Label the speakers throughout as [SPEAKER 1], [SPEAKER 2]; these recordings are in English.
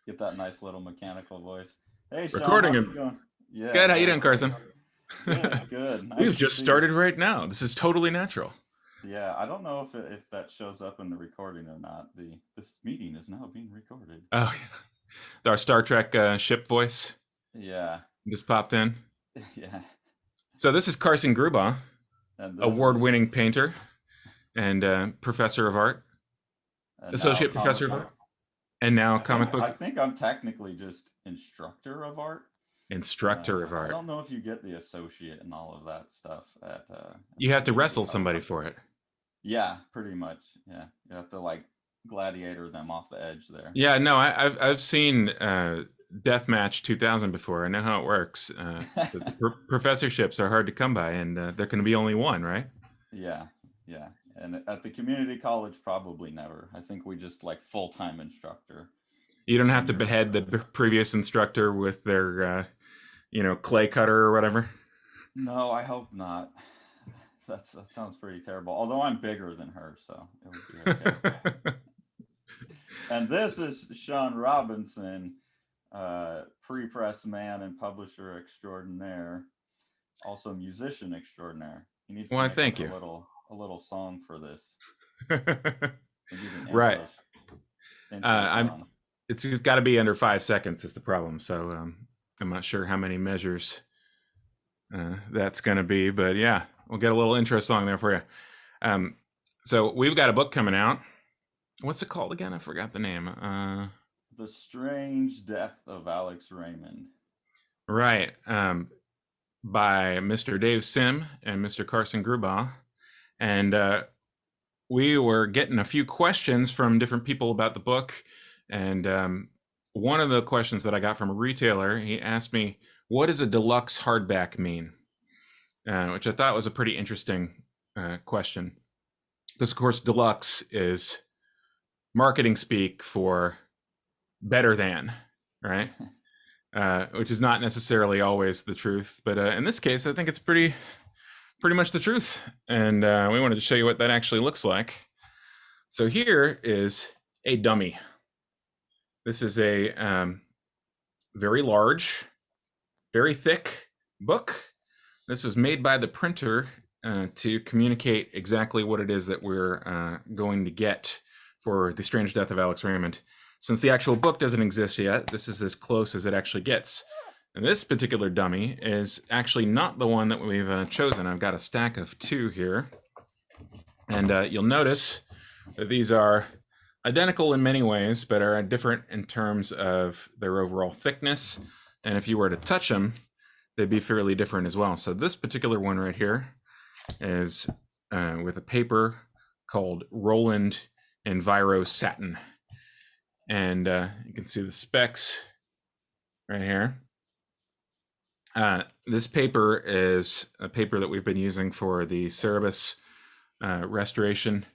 [SPEAKER 1] Get that nice little mechanical voice. Hey, Sean,
[SPEAKER 2] Recording
[SPEAKER 1] how's it
[SPEAKER 2] him.
[SPEAKER 1] going? Yeah,
[SPEAKER 2] Good. How you
[SPEAKER 1] good.
[SPEAKER 2] doing, Carson?
[SPEAKER 1] Good, good.
[SPEAKER 2] We've
[SPEAKER 1] Nice to
[SPEAKER 2] just
[SPEAKER 1] see you.
[SPEAKER 2] started right now. This is totally natural.
[SPEAKER 1] Yeah, I don't know if that shows up in the recording or not. This meeting is now being recorded.
[SPEAKER 2] Oh, our Star Trek ship voice
[SPEAKER 1] Yeah,
[SPEAKER 2] just popped in.
[SPEAKER 1] yeah.
[SPEAKER 2] So this is Carson Grubaugh,
[SPEAKER 1] And this is
[SPEAKER 2] award-winning painter and professor of art,
[SPEAKER 1] now
[SPEAKER 2] associate
[SPEAKER 1] comic
[SPEAKER 2] professor of
[SPEAKER 1] book.
[SPEAKER 2] art, and now comic
[SPEAKER 1] I
[SPEAKER 2] book
[SPEAKER 1] think I'm technically just instructor of art.
[SPEAKER 2] instructor of
[SPEAKER 1] I
[SPEAKER 2] art.
[SPEAKER 1] don't know if you get the associate and all of that stuff at
[SPEAKER 2] You
[SPEAKER 1] the
[SPEAKER 2] have to
[SPEAKER 1] community
[SPEAKER 2] wrestle somebody
[SPEAKER 1] colleges.
[SPEAKER 2] for it.
[SPEAKER 1] Yeah, pretty much. Yeah, you have to like gladiator them off the edge there.
[SPEAKER 2] Yeah, no, I've seen Deathmatch 2000 before. I know how it works. The professorships are hard to come by, and there can be only one, right?
[SPEAKER 1] Yeah, yeah. And at the community college, probably never. I think we just like full-time instructor.
[SPEAKER 2] You don't have to
[SPEAKER 1] Tenured
[SPEAKER 2] behead the
[SPEAKER 1] instructor.
[SPEAKER 2] previous instructor with their, clay cutter or whatever.
[SPEAKER 1] No, I hope not. That sounds pretty terrible. Although I'm bigger than her, so it would be okay. And this is Sean Robinson, pre-press man and publisher extraordinaire, also musician extraordinaire. He needs to
[SPEAKER 2] Why,
[SPEAKER 1] make us
[SPEAKER 2] thank you.
[SPEAKER 1] a little song for this. We need an
[SPEAKER 2] Right.
[SPEAKER 1] intro
[SPEAKER 2] I'm.
[SPEAKER 1] song.
[SPEAKER 2] It's just got to be under 5 seconds is the problem. So I'm not sure how many measures that's going to be, but yeah, we'll get a little intro song there for you. Um, so we've got a book coming out. What's it called again? I forgot the name.
[SPEAKER 1] The Strange Death of Alex Raymond.
[SPEAKER 2] Right. By Mr. Dave Sim and Mr. Carson Grubaugh. And we were getting a few questions from different people about the book. And one of the questions that I got from a retailer, he asked me, what does a deluxe hardback mean? Which I thought was a pretty interesting question. Because, of course, deluxe is marketing speak for better than, right? Which is not necessarily always the truth. But in this case, I think it's pretty much the truth. And we wanted to show you what that actually looks like. So here is a dummy. This is a very large, very thick book. This was made by the printer to communicate exactly what it is that we're going to get for The Strange Death of Alex Raymond. Since the actual book doesn't exist yet, this is as close as it actually gets. And this particular dummy is actually not the one that we've chosen. I've got a stack of two here. And you'll notice that these are identical in many ways, but are different in terms of their overall thickness. And if you were to touch them, they'd be fairly different as well. So this particular one right here is with a paper called Roland Enviro Satin. And you can see the specs right here. This paper is a paper that we've been using for the Cerebus restoration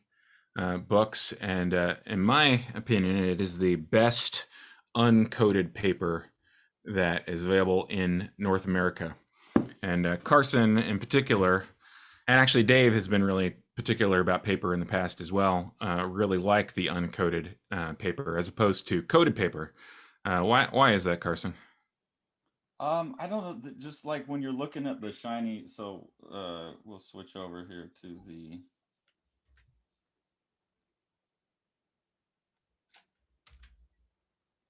[SPEAKER 2] books, and in my opinion, it is the best uncoated paper that is available in North America. And Carson, in particular, and actually Dave has been really particular about paper in the past as well. Really like the uncoated paper as opposed to coated paper. Why is that, Carson?
[SPEAKER 1] I don't know. Just like when you're looking at the shiny, so we'll switch over here to the.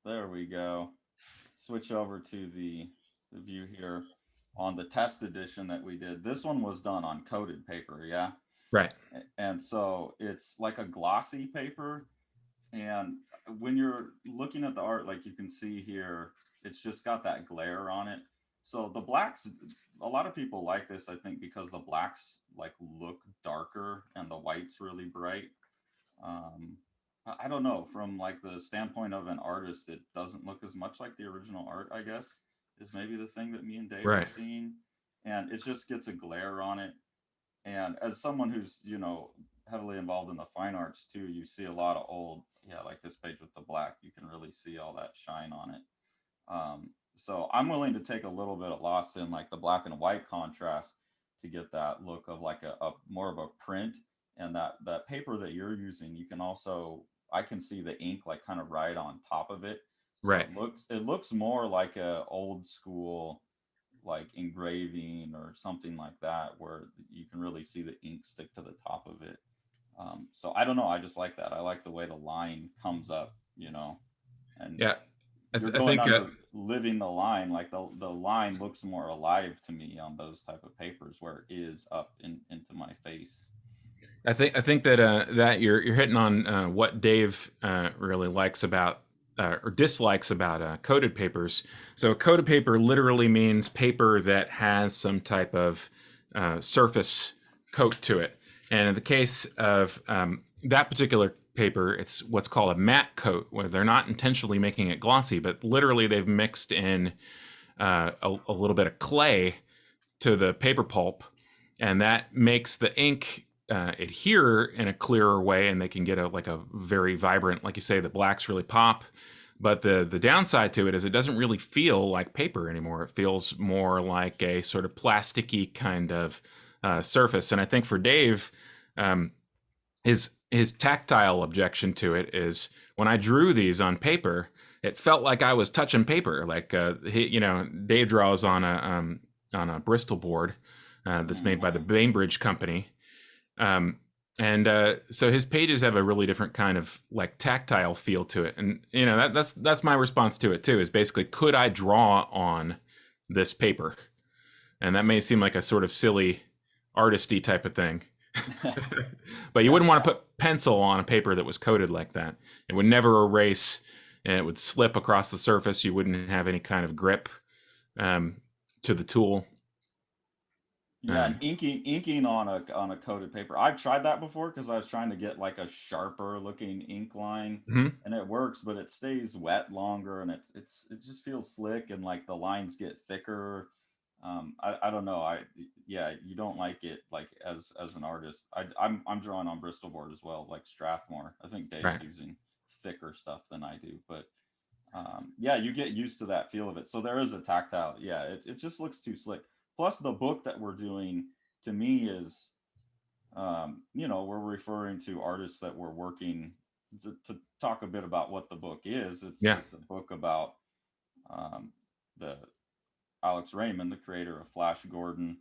[SPEAKER 1] There we go. Switch over to the view here on the test edition that we did. This one was done on coated paper, yeah.
[SPEAKER 2] Right.
[SPEAKER 1] And so it's like a glossy paper. And when you're looking at the art, like you can see here, it's just got that glare on it. So the blacks, a lot of people like this, I think, because the blacks like look darker and the white's really bright. Um, I don't know, from like the standpoint of an artist, it doesn't look as much like the original art, I guess, is maybe the thing that me and Dave are
[SPEAKER 2] Right.
[SPEAKER 1] seeing. And it just gets a glare on it. And as someone who's, heavily involved in the fine arts too, you see a lot of old, yeah, like this page with the black, you can really see all that shine on it. So I'm willing to take a little bit of loss in like the black and white contrast to get that look of like a more of a print and that paper that you're using, you can also, I can see the ink like kind of right on top of it. So
[SPEAKER 2] Right.
[SPEAKER 1] it looks more like a old school like engraving or something like that, where you can really see the ink stick to the top of it. So I don't know. I just like that. I like the way the line comes up, and
[SPEAKER 2] Yeah.
[SPEAKER 1] you're
[SPEAKER 2] I
[SPEAKER 1] going
[SPEAKER 2] think
[SPEAKER 1] under living the line. Like the line looks more alive to me on those type of papers where it is up into my face.
[SPEAKER 2] I think that that you're hitting on what Dave really likes about or dislikes about coated papers. So coated paper literally means paper that has some type of surface coat to it. And in the case of that particular paper, it's what's called a matte coat, where they're not intentionally making it glossy, but literally they've mixed in a little bit of clay to the paper pulp, and that makes the ink adhere in a clearer way, and they can get a very vibrant, like you say, the blacks really pop. But the downside to it is it doesn't really feel like paper anymore. It feels more like a sort of plasticky kind of surface. And I think for Dave, um, his tactile objection to it is when I drew these on paper, it felt like I was touching paper. Like Dave draws on a Bristol board that's made by the
[SPEAKER 1] Mm-hmm.
[SPEAKER 2] Bainbridge Company, and so his pages have a really different kind of like tactile feel to it. And that's my response to it too. Is basically, could I draw on this paper? And that may seem like a sort of silly, artisty type of thing. But you
[SPEAKER 1] Yeah.
[SPEAKER 2] wouldn't want to put pencil on a paper that was coated like that. It would never erase, and it would slip across the surface. You wouldn't have any kind of grip to the tool.
[SPEAKER 1] Yeah, and inking on a coated paper. I've tried that before because I was trying to get like a sharper looking ink line,
[SPEAKER 2] Mhm.
[SPEAKER 1] and it works, but it stays wet longer, and it just feels slick, and like the lines get thicker. I don't know. Yeah, you don't like it like as an artist. I'm drawing on Bristol board as well, like Strathmore. I think Dave's
[SPEAKER 2] Right.
[SPEAKER 1] using thicker stuff than I do, but yeah, you get used to that feel of it. So there is a tactile. Yeah, it just looks too slick. Plus, the book that we're doing to me is, we're referring to artists that we're working to talk a bit about what the book is.
[SPEAKER 2] Yeah.
[SPEAKER 1] It's a book about the Alex Raymond, the creator of Flash Gordon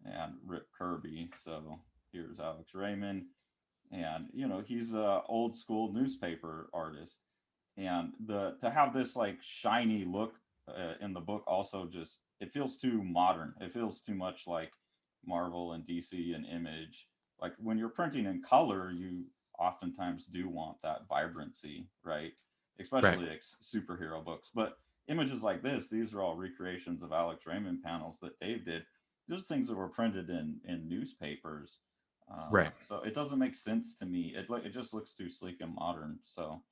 [SPEAKER 1] and Rip Kirby. So here's Alex Raymond, and he's a old school newspaper artist, and the to have this like shiny look in the book also just it feels too modern. It feels too much like Marvel and DC and Image. Like when you're printing in color, you oftentimes do want that vibrancy, right?
[SPEAKER 2] Right.
[SPEAKER 1] Especially like superhero books. But images like this, these are all recreations of Alex Raymond panels that Dave did. Those things that were printed in newspapers.
[SPEAKER 2] Right.
[SPEAKER 1] So it doesn't make sense to me. It just looks too sleek and modern. So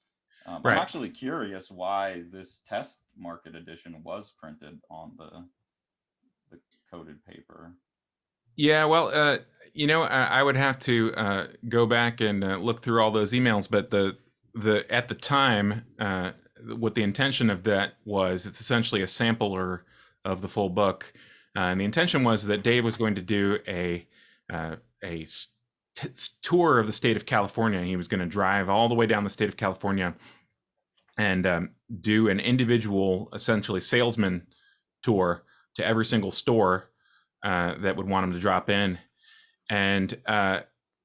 [SPEAKER 1] I'm
[SPEAKER 2] Right.
[SPEAKER 1] actually curious why this test market edition was printed on the coated paper.
[SPEAKER 2] Yeah, well, I would have to go back and look through all those emails, but the at the time, what the intention of that was, it's essentially a sampler of the full book, and the intention was that Dave was going to do a tour of the state of California. He was going to drive all the way down the state of California and do an individual, essentially salesman tour to every single store that would want him to drop in. And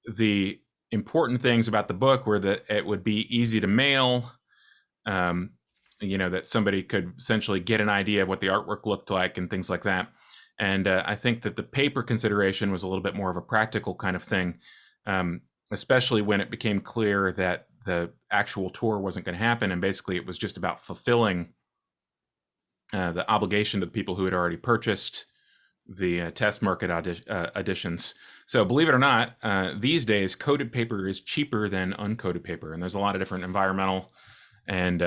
[SPEAKER 2] the important things about the book were that it would be easy to mail, that somebody could essentially get an idea of what the artwork looked like and things like that. And I think that the paper consideration was a little bit more of a practical kind of thing, especially when it became clear that the actual tour wasn't going to happen. And basically it was just about fulfilling the obligation to the people who had already purchased the test market editions. So believe it or not, these days coated paper is cheaper than uncoated paper, and there's a lot of different environmental and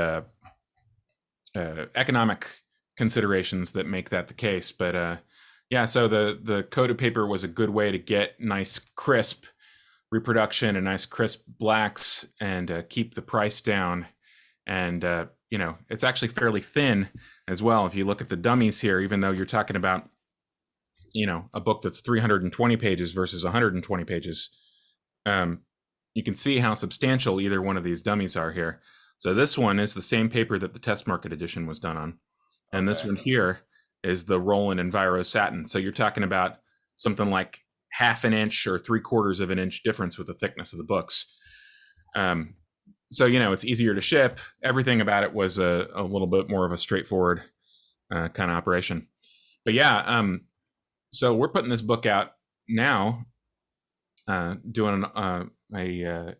[SPEAKER 2] economic considerations that make that the case. But yeah, so the coated paper was a good way to get nice crisp reproduction and nice crisp blacks and keep the price down. And it's actually fairly thin as well. If you look at the dummies here, even though you're talking about a book that's 320 pages versus 120 pages, you can see how substantial either one of these dummies are here. So this one is the same paper that the test market edition was done on. And this
[SPEAKER 1] Okay.
[SPEAKER 2] one here is the Roland Enviro Satin. So you're talking about something like half an inch or 3/4 of an inch difference with the thickness of the books. So, it's easier to ship. Everything about it was a little bit more of a straightforward kind of operation. But yeah, so we're putting this book out now, doing a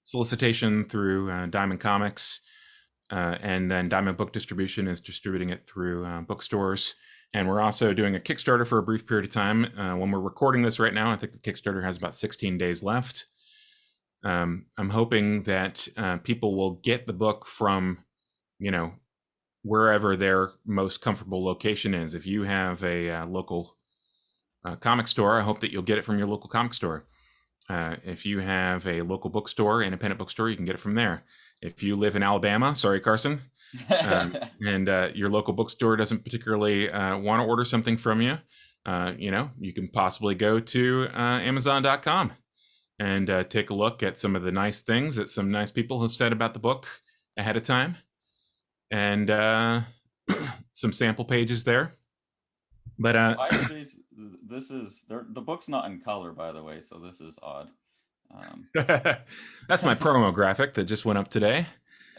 [SPEAKER 2] solicitation through Diamond Comics, and then Diamond Book Distribution is distributing it through bookstores. And we're also doing a Kickstarter for a brief period of time. When we're recording this right now, I think the Kickstarter has about 16 days left. I'm hoping that people will get the book from, wherever their most comfortable location is. If you have a local comic store, I hope that you'll get it from your local comic store. If you have a local bookstore, independent bookstore, you can get it from there. If you live in Alabama, sorry, Carson, and your local bookstore doesn't particularly want to order something from you, you can possibly go to Amazon.com and take a look at some of the nice things that some nice people have said about the book ahead of time, and some sample pages there. But
[SPEAKER 1] Why are these? The book's not in color, by the way, so this is odd.
[SPEAKER 2] That's my promo graphic that just went up today.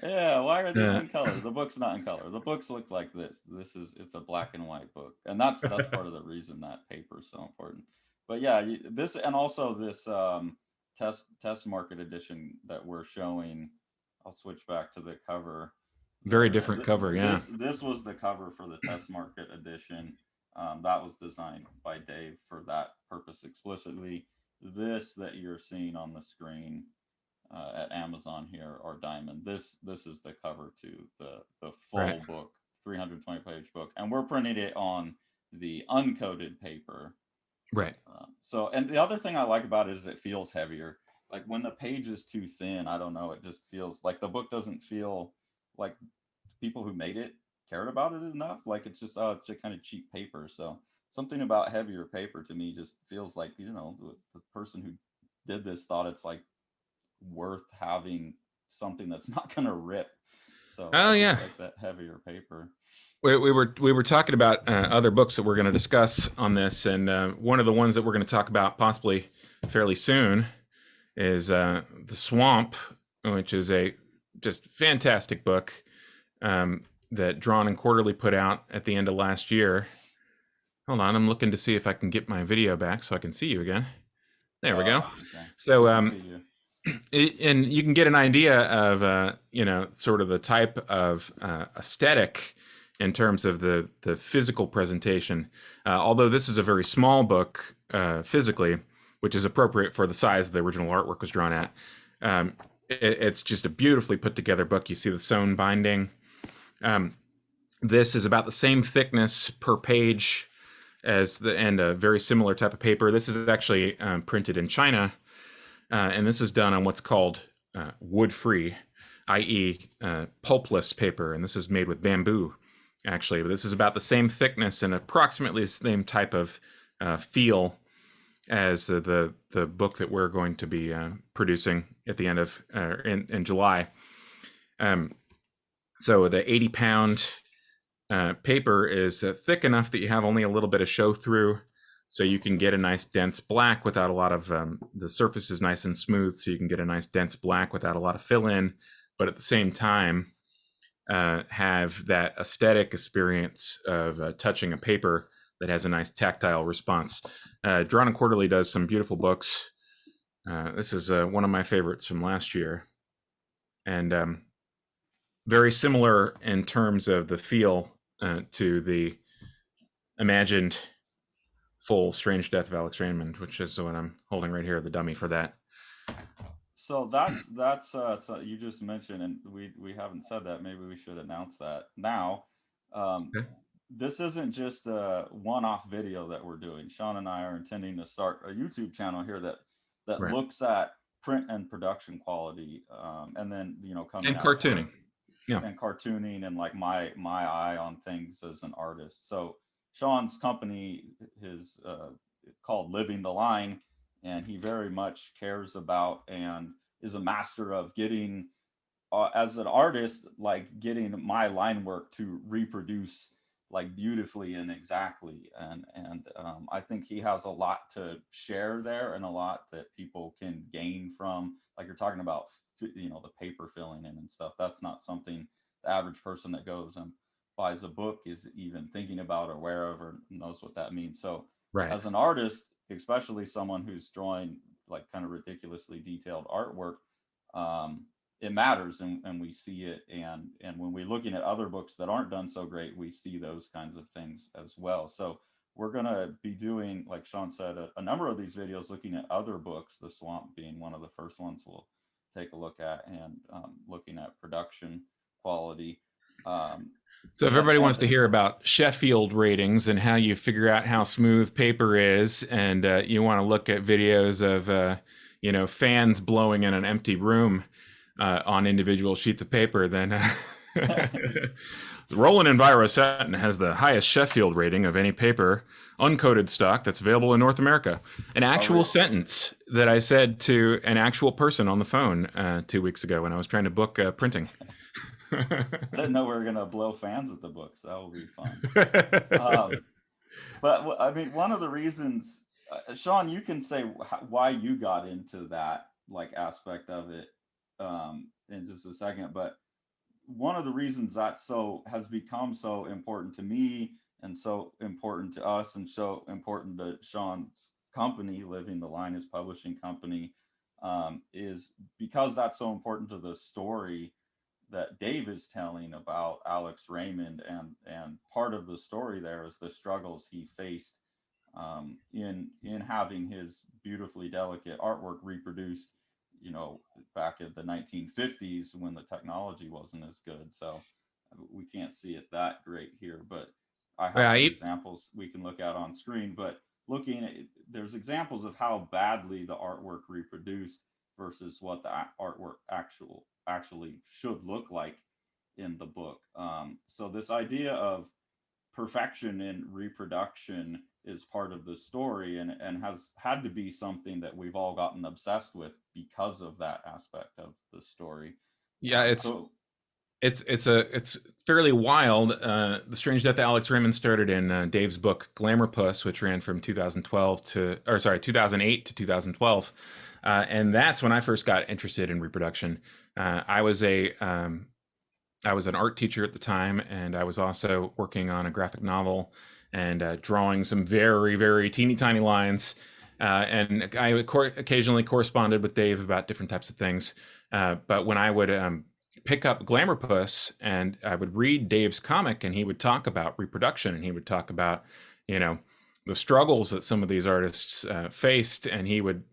[SPEAKER 1] Yeah, why are these in color? The book's not in color. The books look like this. It's a black and white book, and that's part of the reason that paper is so important. But yeah, this and also this test market edition that we're showing. I'll switch back to the cover.
[SPEAKER 2] Very different cover, yeah.
[SPEAKER 1] This was the cover for the test market edition. That was designed by Dave for that purpose explicitly. This that you're seeing on the screen at Amazon here or Diamond. This is the cover to the full book, 320-page book, and we're printing it on the uncoated paper.
[SPEAKER 2] Right.
[SPEAKER 1] So, and the other thing I like about it is it feels heavier. Like when the page is too thin, I don't know, it just feels like the book doesn't feel like people who made it cared about it enough. Like it's just it's a kind of cheap paper. So something about heavier paper to me just feels like the person who did this thought it's like worth having something that's not going to rip. So
[SPEAKER 2] yeah,
[SPEAKER 1] like that heavier paper.
[SPEAKER 2] We were talking about other books that we're going to discuss on this, and one of the ones that we're going to talk about possibly fairly soon is The Swamp, which is a just fantastic book that Drawn and Quarterly put out at the end of last year. Hold on, I'm looking to see if I can get my video back so I can see you again. There we go. Okay. So and you can get an idea of sort of the type of aesthetic in terms of the physical presentation. Although this is a very small book physically, which is appropriate for the size the original artwork was drawn at. It's just a beautifully put together book. You see the sewn binding. This is about the same thickness per page and a very similar type of paper. This is actually printed in China, and this is done on what's called wood-free, i.e. Pulpless paper, and this is made with bamboo, actually. But this is about the same thickness and approximately the same type of feel as the book that we're going to be producing at the end of in July. So the 80-pound paper is thick enough that you have only a little bit of show through, so you can get a nice dense black without a lot of the surface is nice and smooth, so you can get a nice dense black without a lot of fill in, but at the same time have that aesthetic experience of touching a paper that has a nice tactile response. Drawn and Quarterly does some beautiful books. This is one of my favorites from last year, and very similar in terms of the feel to the imagined full Strange Death of Alex Raymond, which is what I'm holding right here, the dummy for that.
[SPEAKER 1] So that's so you just mentioned, and we haven't said that. Maybe we should announce that now. Okay. This isn't just a one-off video that we're doing. Sean and I are intending to start a YouTube channel here that right. looks at print and production quality, and then coming
[SPEAKER 2] and cartooning.
[SPEAKER 1] Yeah. And cartooning and like my eye on things as an artist. So Sean's company is called Living the Line, and he very much cares about and is a master of getting, as an artist, like getting my line work to reproduce like beautifully and exactly. And I think he has a lot to share there, and a lot that people can gain from, like you're talking about, the paper filling in and stuff. That's not something the average person that goes and buys a book is even thinking about or aware of or knows what that means. So
[SPEAKER 2] Right.
[SPEAKER 1] as an artist, especially someone who's drawing like kind of ridiculously detailed artwork, it matters, and we see it, and when we're looking at other books that aren't done so great, we see those kinds of things as well. So we're going to be doing, like Sean said, a number of these videos looking at other books, The Swamp being one of the first ones we'll take a look at, and looking at production quality. um,
[SPEAKER 2] So if
[SPEAKER 1] and
[SPEAKER 2] everybody wants
[SPEAKER 1] and
[SPEAKER 2] to hear about Sheffield ratings and how you figure out how smooth paper is, and you want to look at videos of fans blowing in an empty room on individual sheets of paper, then the Roland Envirosetin has the highest Sheffield rating of any paper uncoated stock that's available in North America. An actual sentence that I said to an actual person on the phone 2 weeks ago when I was trying to book printing.
[SPEAKER 1] I didn't know we were going to blow fans at the books. That will be fun. But I mean, one of the reasons, Sean, you can say why you got into that like aspect of it in just a second. But one of the reasons that so has become so important to me, and so important to us, and so important to Sean's company, Living the Line, his publishing company, is because that's so important to the story that Dave is telling about Alex Raymond, and part of the story there is the struggles he faced in having his beautifully delicate artwork reproduced, back in the 1950s when the technology wasn't as good. So we can't see it that great here, but I have some
[SPEAKER 2] Right.
[SPEAKER 1] examples we can look at on screen. But looking at, there's examples of how badly the artwork reproduced versus what the artwork actually should look like in the book. So this idea of perfection in reproduction is part of the story, and has had to be something that we've all gotten obsessed with because of that aspect of the story.
[SPEAKER 2] Yeah,
[SPEAKER 1] So
[SPEAKER 2] it's fairly wild. The Strange Death of Alex Raymond started in Dave's book Glamour Puss, which ran from 2008 to 2012, and that's when I first got interested in reproduction. I was I was an art teacher at the time, and I was also working on a graphic novel and drawing some very, very teeny tiny lines. And I occasionally corresponded with Dave about different types of things. But when I would pick up Glamour Puss and I would read Dave's comic, and he would talk about reproduction, and he would talk about, the struggles that some of these artists faced, and he would,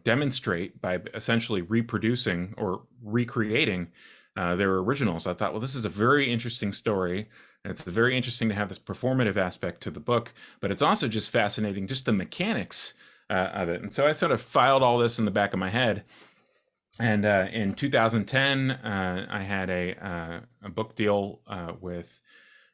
[SPEAKER 2] demonstrate by essentially reproducing or recreating their originals. I thought, well, this is a very interesting story. And it's very interesting to have this performative aspect to the book, but it's also just fascinating, just the mechanics of it. And so I sort of filed all this in the back of my head. And in 2010, I had a book deal with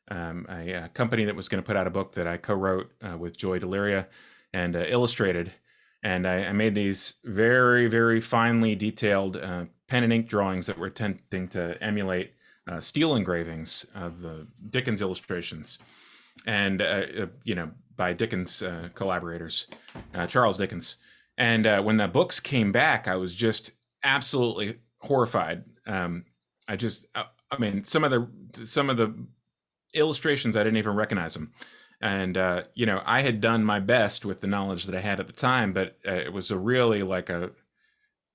[SPEAKER 2] a company that was going to put out a book that I co-wrote with Joy Deliria and illustrated. And I made these very, very finely detailed pen and ink drawings that were attempting to emulate steel engravings of Dickens illustrations, and by Dickens collaborators, Charles Dickens. And when the books came back, I was just absolutely horrified. I mean, some of the illustrations, I didn't even recognize them. And I had done my best with the knowledge that I had at the time, but it was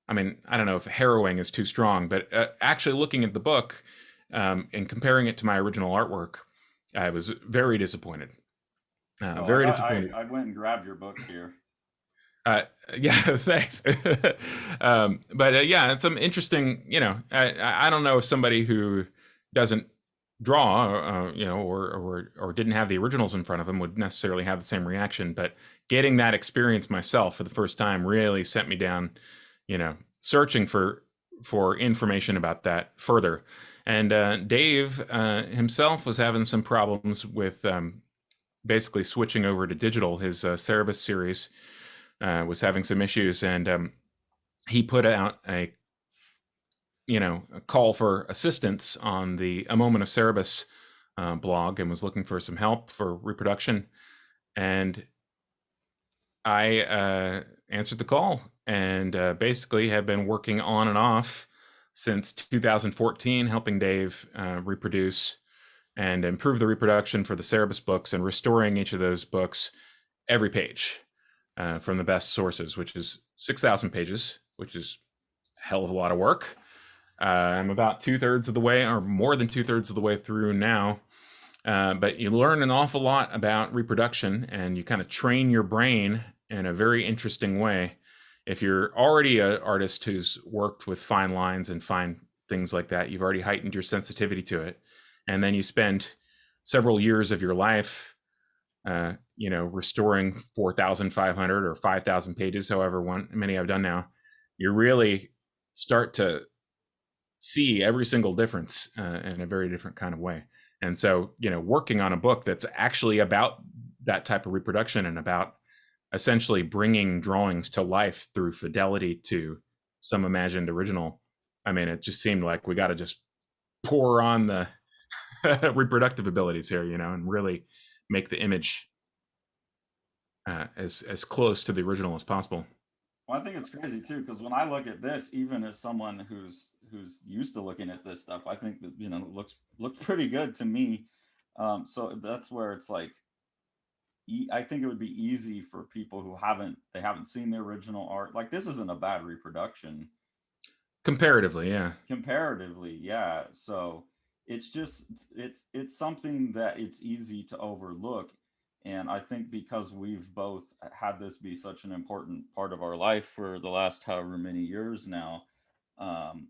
[SPEAKER 2] I mean, I don't know if harrowing is too strong, but actually looking at the book and comparing it to my original artwork, I was very disappointed. Very disappointed.
[SPEAKER 1] I went and grabbed your book here.
[SPEAKER 2] Yeah, thanks. But yeah, it's some interesting. I don't know if somebody who doesn't draw, or didn't have the originals in front of him would necessarily have the same reaction. But getting that experience myself for the first time really sent me down, searching for information about that further. And Dave himself was having some problems with basically switching over to digital. His Cerebus series was having some issues, and he put out a call for assistance on the A Moment of Cerebus blog, and was looking for some help for reproduction. And I answered the call, and basically have been working on and off since 2014, helping Dave reproduce and improve the reproduction for the Cerebus books, and restoring each of those books every page from the best sources, which is 6,000 pages, which is a hell of a lot of work. I'm about 2/3 of the way, or more than 2/3 of the way through now. But you learn an awful lot about reproduction, and you kind of train your brain in a very interesting way. If you're already an artist who's worked with fine lines and fine things like that, you've already heightened your sensitivity to it. And then you spend several years of your life, restoring 4,500 or 5,000 pages, however many I've done now. You really start to see every single difference in a very different kind of way. And so, working on a book that's actually about that type of reproduction, and about essentially bringing drawings to life through fidelity to some imagined original, I mean, it just seemed like we got to just pour on the reproductive abilities here, and really make the image as close to the original as possible.
[SPEAKER 1] Well, I think it's crazy too, because when I look at this, even as someone who's used to looking at this stuff, I think that it looks pretty good to me. So that's where it's like, I think it would be easy for people who haven't seen the original art. Like, this isn't a bad reproduction.
[SPEAKER 2] Comparatively, yeah.
[SPEAKER 1] Comparatively, yeah. So it's just it's something that it's easy to overlook. And I think because we've both had this be such an important part of our life for the last however many years now, um,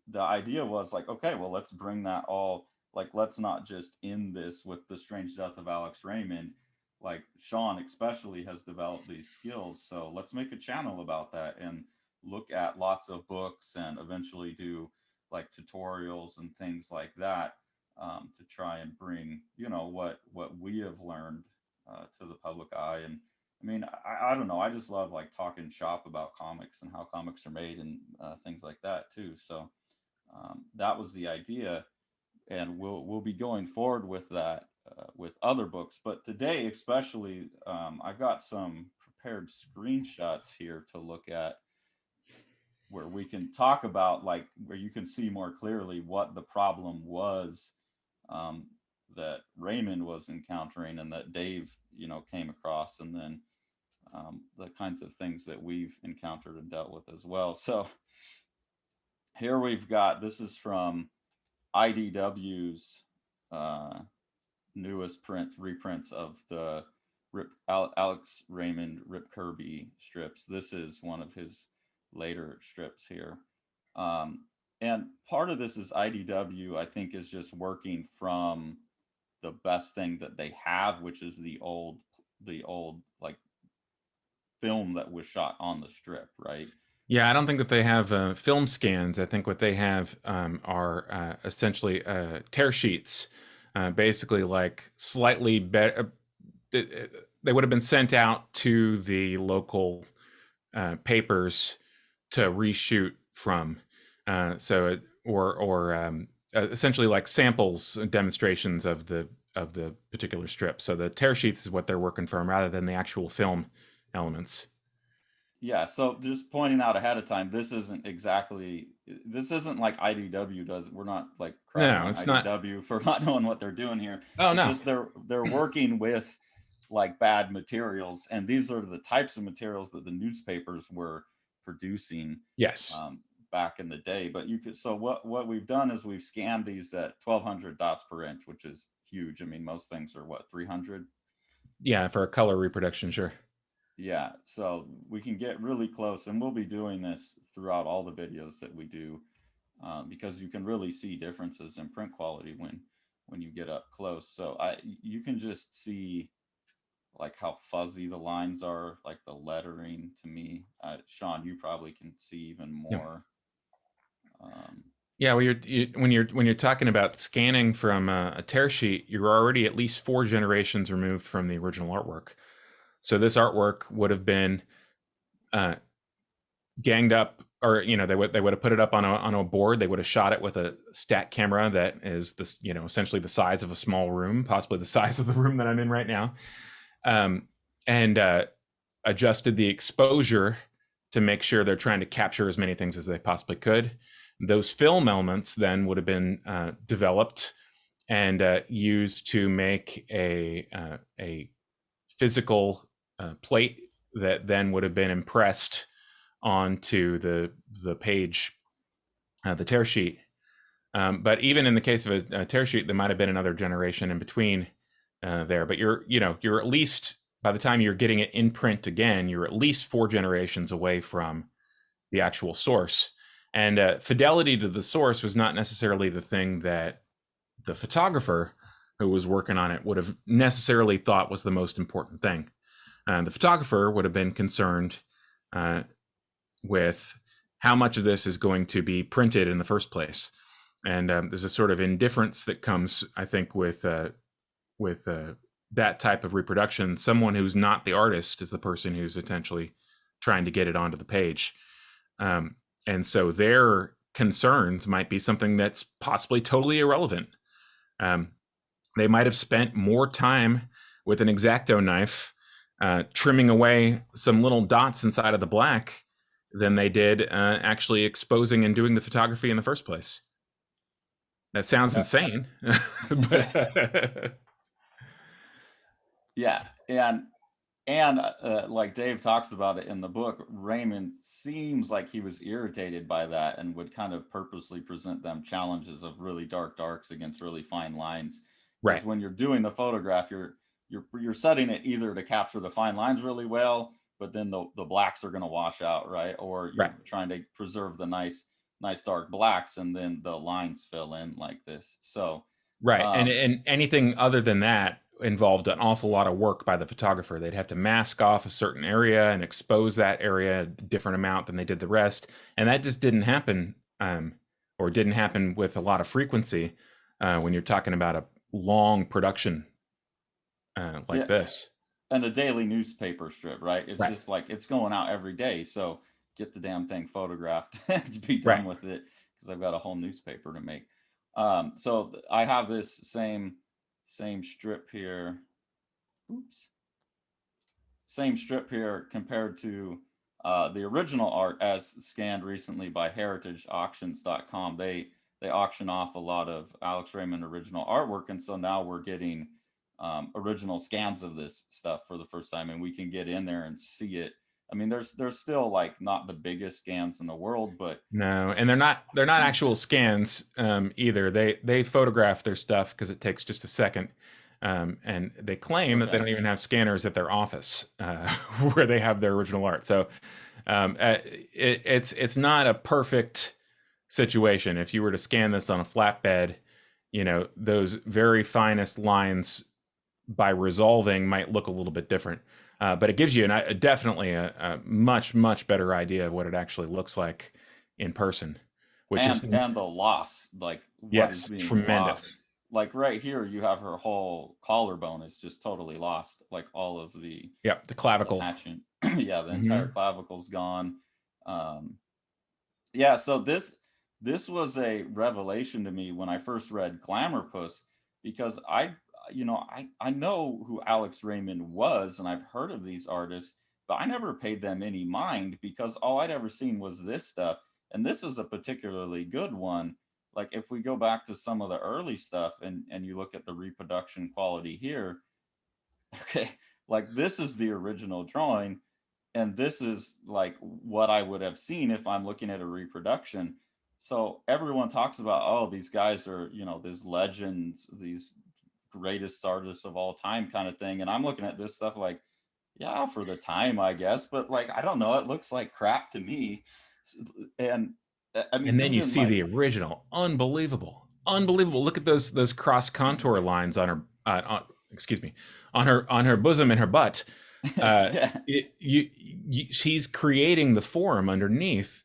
[SPEAKER 1] the idea was like, okay, well, let's bring that all, like, let's not just end this with the strange death of Alex Raymond. Like, Sean especially has developed these skills, so let's make a channel about that and look at lots of books, and eventually do like tutorials and things like that, to try and bring what we have learned to the public eye. And I mean, I don't know, I just love like talking shop about comics and how comics are made, and things like that too. So that was the idea, and we'll be going forward with that with other books. But today, especially, I've got some prepared screenshots here to look at, where we can talk about, like, where you can see more clearly what the problem was, that Raymond was encountering, and that Dave, came across, and then the kinds of things that we've encountered and dealt with as well. So here we've got, this is from IDW's newest reprints of the Alex Raymond Rip Kirby strips. This is one of his later strips here. And part of this is IDW, I think, is just working from the best thing that they have, which is the old like film that was shot on the strip, right?
[SPEAKER 2] Yeah, I don't think that they have film scans. I think what they have are essentially tear sheets, basically like slightly better. They would have been sent out to the local papers to reshoot from. Essentially like samples, demonstrations of the particular strip. So the tear sheets is what they're working from, rather than the actual film elements.
[SPEAKER 1] Yeah, so just pointing out ahead of time, this isn't like IDW does it. We're not like crapping on IDW for not knowing what they're doing here.
[SPEAKER 2] Oh,
[SPEAKER 1] it's
[SPEAKER 2] no.
[SPEAKER 1] just they're working with like bad materials, and these are the types of materials that the newspapers were producing.
[SPEAKER 2] Yes.
[SPEAKER 1] Back in the day. But what we've done is we've scanned these at 1,200 dots per inch, which is huge. I mean, most things are 300.
[SPEAKER 2] Yeah, for a color reproduction, sure.
[SPEAKER 1] Yeah, so we can get really close, and we'll be doing this throughout all the videos that we do, because you can really see differences in print quality when you get up close. So you can just see like how fuzzy the lines are, like the lettering to me. Sean, you probably can see even more.
[SPEAKER 2] Yeah, when you're talking about scanning from a tear sheet, you're already at least 4 generations removed from the original artwork. So this artwork would have been ganged up, or they would have put it up on a board. They would have shot it with a stat camera that is this, essentially the size of a small room, possibly the size of the room that I'm in right now, and adjusted the exposure to make sure they're trying to capture as many things as they possibly could. Those film elements then would have been developed and used to make a physical plate that then would have been impressed onto the page, the tear sheet. But even in the case of a tear sheet, there might have been another generation in between there. But you're at least, by the time you're getting it in print again, you're at least 4 generations away from the actual source. And fidelity to the source was not necessarily the thing that the photographer who was working on it would have necessarily thought was the most important thing. The photographer would have been concerned with how much of this is going to be printed in the first place. And there's a sort of indifference that comes, I think, with that type of reproduction. Someone who's not the artist is the person who's potentially trying to get it onto the page. And so their concerns might be something that's possibly totally irrelevant. They might have spent more time with an X-Acto knife trimming away some little dots inside of the black than they did actually exposing and doing the photography in the first place. That sounds insane. But
[SPEAKER 1] yeah, and like Dave talks about it in the book, Raymond seems like he was irritated by that and would kind of purposely present them challenges of really dark darks against really fine lines. Because when you're doing the photograph, you're setting it either to capture the fine lines really well, but then the blacks are going to wash out, right? Or you're trying to preserve the nice dark blacks, and then the lines fill in like this. So
[SPEAKER 2] and anything other than that involved an awful lot of work by the photographer. They'd have to mask off a certain area and expose that area a different amount than they did the rest, and that just didn't happen, or didn't happen with a lot of frequency when you're talking about a long production like this.
[SPEAKER 1] And a daily newspaper strip, right? It's just like it's going out every day, so get the damn thing photographed and be done with it, because I've got a whole newspaper to make. So I have this same strip here. Oops. Same strip here compared to the original art as scanned recently by heritageauctions.com. They auction off a lot of Alex Raymond original artwork, and so now we're getting original scans of this stuff for the first time, and we can get in there and see it. I mean, there's still like not the biggest scans in the world, but
[SPEAKER 2] no, and they're not actual scans either. They photograph their stuff because it takes just a second, and they claim that they don't even have scanners at their office where they have their original art. So it's not a perfect situation. If you were to scan this on a flatbed, those very finest lines by resolving might look a little bit different. But it gives you definitely a much better idea of what it actually looks like in person,
[SPEAKER 1] and the loss, like
[SPEAKER 2] what is being tremendous.
[SPEAKER 1] Lost. Like right here, you have her whole collarbone is just totally lost, like all of the
[SPEAKER 2] the clavicle.
[SPEAKER 1] The entire clavicle's gone. So this was a revelation to me when I first read Glamour Puss, because I know who Alex Raymond was, and I've heard of these artists, but I never paid them any mind because all I'd ever seen was this stuff. And this is a particularly good one. Like if we go back to some of the early stuff and you look at the reproduction quality here, okay, like this is the original drawing, and this is like what I would have seen if I'm looking at a reproduction. So everyone talks about, oh, these guys are, these legends, these greatest artists of all time kind of thing. And I'm looking at this stuff like, yeah, for the time, I guess, but like, I don't know, it looks like crap to me. And I mean,
[SPEAKER 2] and then you see the original. Unbelievable. Look at those cross contour lines on her on her bosom and her butt. She's creating the form underneath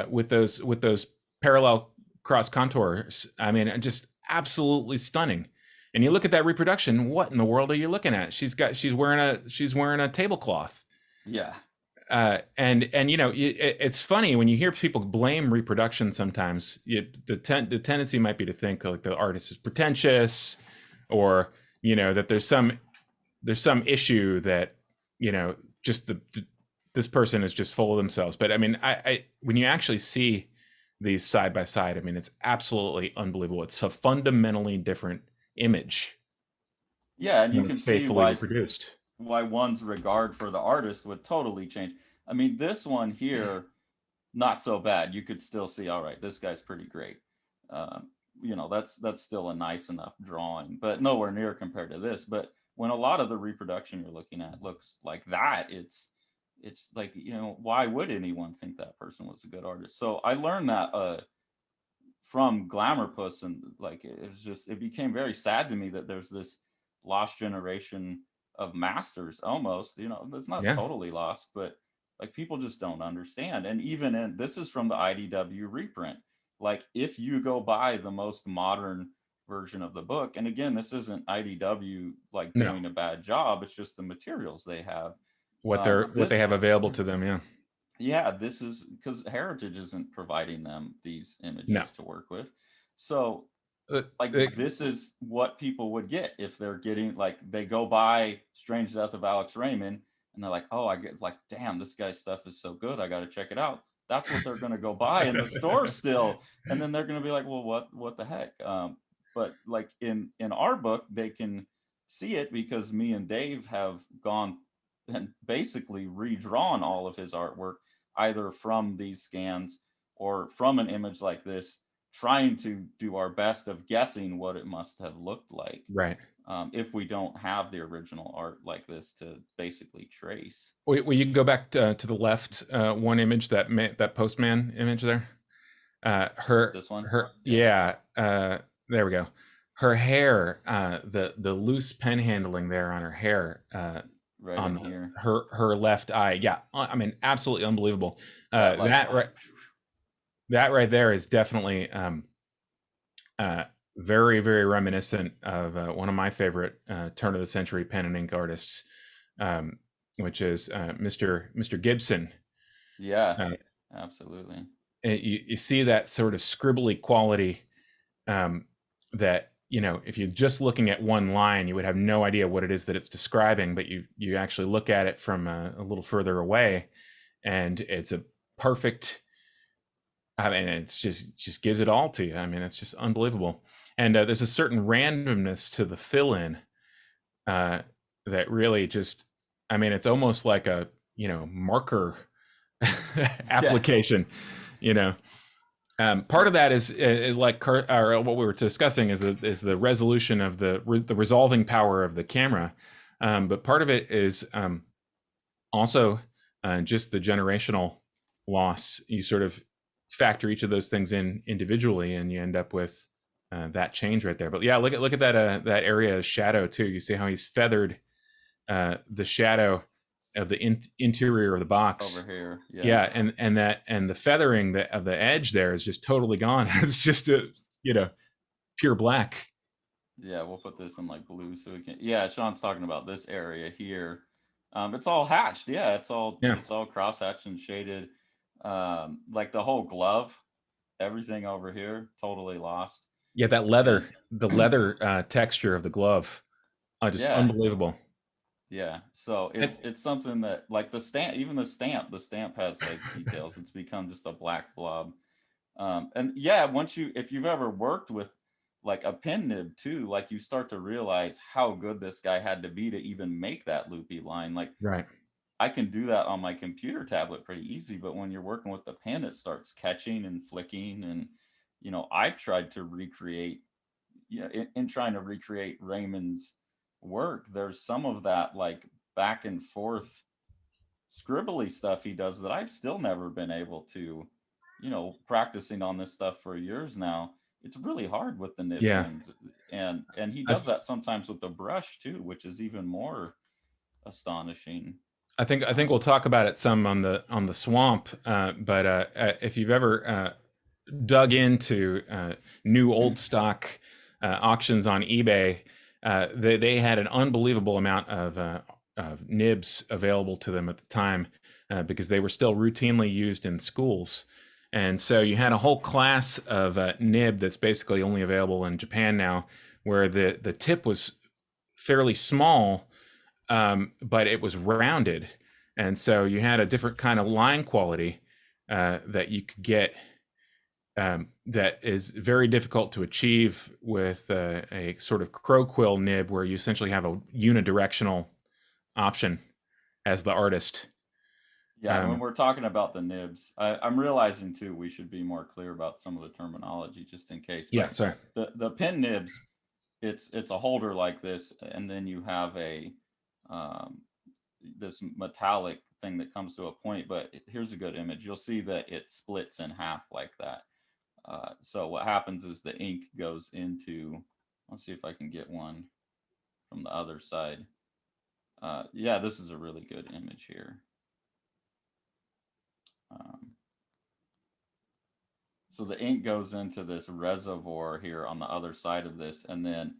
[SPEAKER 2] with those parallel cross contours. I mean, just absolutely stunning. And you look at that reproduction, what in the world are you looking at? She's wearing a tablecloth.
[SPEAKER 1] Yeah.
[SPEAKER 2] And you know, it's funny when you hear people blame reproduction. Sometimes the tendency might be to think like the artist is pretentious, or you know that there's some issue that, you know, just this person is just full of themselves. But I mean, I when you actually see these side by side, I mean, it's absolutely unbelievable. It's a fundamentally different image
[SPEAKER 1] Yeah, and you
[SPEAKER 2] when
[SPEAKER 1] can
[SPEAKER 2] it's
[SPEAKER 1] see
[SPEAKER 2] faithfully reproduced.
[SPEAKER 1] why one's regard for the artist would totally change. I mean, this one here, not so bad. You could still see, all right, this guy's pretty great. Um, you know, that's still a nice enough drawing, but nowhere near compared to this. But when a lot of the reproduction you're looking at looks like that, it's like, you know, why would anyone think that person was a good artist? So I learned that from Glamour Puss, and like it became very sad to me that there's this lost generation of masters almost. You know, it's not
[SPEAKER 2] Yeah.
[SPEAKER 1] totally lost, but like people just don't understand. And even in this is from the IDW reprint. Like if you go buy the most modern version of the book, and again, this isn't IDW like
[SPEAKER 2] No.
[SPEAKER 1] doing a bad job, it's just the materials they have.
[SPEAKER 2] What they
[SPEAKER 1] This
[SPEAKER 2] have available to them. Yeah.
[SPEAKER 1] Yeah, this is because Heritage isn't providing them these
[SPEAKER 2] No.
[SPEAKER 1] images to work with. So
[SPEAKER 2] Uh,
[SPEAKER 1] like
[SPEAKER 2] uh,
[SPEAKER 1] this is what people would get if they're getting, like, they go buy Strange Death of Alex Raymond and they're like, oh, I get, like, damn, this guy's stuff is so good, I got to check it out. That's what they're going to go buy in the store still, and then they're going to be like, well, what the heck. But like in our book, they can see it because me and Dave have gone and basically redrawn all of his artwork either from these scans or from an image like this, trying to do our best of guessing what it must have looked like,
[SPEAKER 2] right.
[SPEAKER 1] if we don't have the original art like this to basically trace.
[SPEAKER 2] Will you go back to the left one image, that postman image there?
[SPEAKER 1] This one, yeah,
[SPEAKER 2] Yeah. There we go. Her hair, the loose pen handling there on her hair,
[SPEAKER 1] right in
[SPEAKER 2] on
[SPEAKER 1] here.
[SPEAKER 2] her left eye. Yeah, I mean, absolutely unbelievable.
[SPEAKER 1] That like,
[SPEAKER 2] That right there is definitely uh, very, very reminiscent of one of my favorite turn of the century pen and ink artists, um, which is Mr. Gibson.
[SPEAKER 1] yeah,
[SPEAKER 2] Uh,
[SPEAKER 1] absolutely.
[SPEAKER 2] you see that sort of scribbly quality, um, that, you know, if you're just looking at one line, you would have no idea what it is that it's describing, but you actually look at it from a little further away, and it's a perfect. I mean, it's just gives it all to you. I mean, it's just unbelievable. And there's a certain randomness to the fill-in uh, that really just, I mean, it's almost like a, you know, marker
[SPEAKER 1] Yeah,
[SPEAKER 2] application. You know, part of that is like or what we were discussing is the resolution of the resolving power of the camera, but part of it is also just the generational loss. You sort of factor each of those things in individually, and you end up with that change right there. But yeah, look at that area of shadow too. You see how he's feathered the shadow of the interior of the box.
[SPEAKER 1] over here, yeah.
[SPEAKER 2] Yeah, and the feathering of the edge there is just totally gone. It's just a, you know, pure black.
[SPEAKER 1] Yeah, we'll put this in like blue so we can. Yeah, Sean's talking about this area here. It's all hatched. Yeah,
[SPEAKER 2] Yeah,
[SPEAKER 1] it's all cross hatched and shaded. Like the whole glove, everything over here, totally lost.
[SPEAKER 2] yeah,
[SPEAKER 1] And
[SPEAKER 2] the leather texture of the glove, just
[SPEAKER 1] yeah,
[SPEAKER 2] unbelievable.
[SPEAKER 1] yeah. So
[SPEAKER 2] And
[SPEAKER 1] it's something that like the stamp, even the stamp has like details. It's become just a black blob. And yeah, if you've ever worked with like a pen nib too, like you start to realize how good this guy had to be to even make that loopy line. Like
[SPEAKER 2] right,
[SPEAKER 1] I can do that on my computer tablet pretty easy, but when you're working with the pen, it starts catching and flicking. And you know, I've tried to recreate, yeah, in trying to recreate Raymond's work, there's some of that like back and forth scribbly stuff he does that I've still never been able to, you know, practicing on this stuff for years now. It's really hard with the nib
[SPEAKER 2] yeah.
[SPEAKER 1] pens, and he
[SPEAKER 2] I,
[SPEAKER 1] does that sometimes with the brush too, which is even more astonishing.
[SPEAKER 2] I think we'll talk about it some on the swamp. But if you've ever dug into new old stock auctions on eBay, They had an unbelievable amount of nibs available to them at the time because they were still routinely used in schools. And so you had a whole class of nib that's basically only available in Japan now, where the tip was fairly small, but it was rounded. And so you had a different kind of line quality that you could get that is very difficult to achieve with a sort of crow quill nib, where you essentially have a unidirectional option as the artist.
[SPEAKER 1] Yeah, when we're talking about the nibs, I'm realizing too we should be more clear about some of the terminology just in case.
[SPEAKER 2] Yeah,
[SPEAKER 1] But
[SPEAKER 2] sorry.
[SPEAKER 1] the pin nibs, it's a holder like this, and then you have a this metallic thing that comes to a point. But here's a good image. You'll see that it splits in half like that. So what happens is the ink goes into. Let's see if I can get one from the other side. Yeah, this is a really good image here. So the ink goes into this reservoir here on the other side of this, and then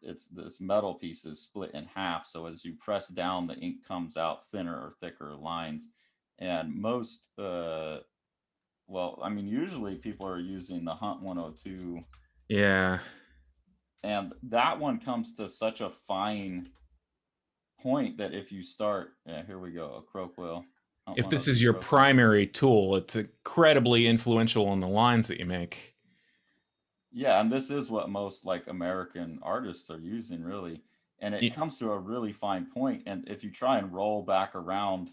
[SPEAKER 1] it's this metal piece is split in half. So as you press down, the ink comes out thinner or thicker lines. And most, well, I mean, usually people are using the Hunt 102.
[SPEAKER 2] Yeah.
[SPEAKER 1] And that one comes to such a fine point that if you start, yeah, here we go, a crow quill.
[SPEAKER 2] If this is your primary tool, it's incredibly influential on the lines that you make.
[SPEAKER 1] Yeah, and this is what most like American artists are using, really. And it comes to a really fine point. And if you try and roll back around,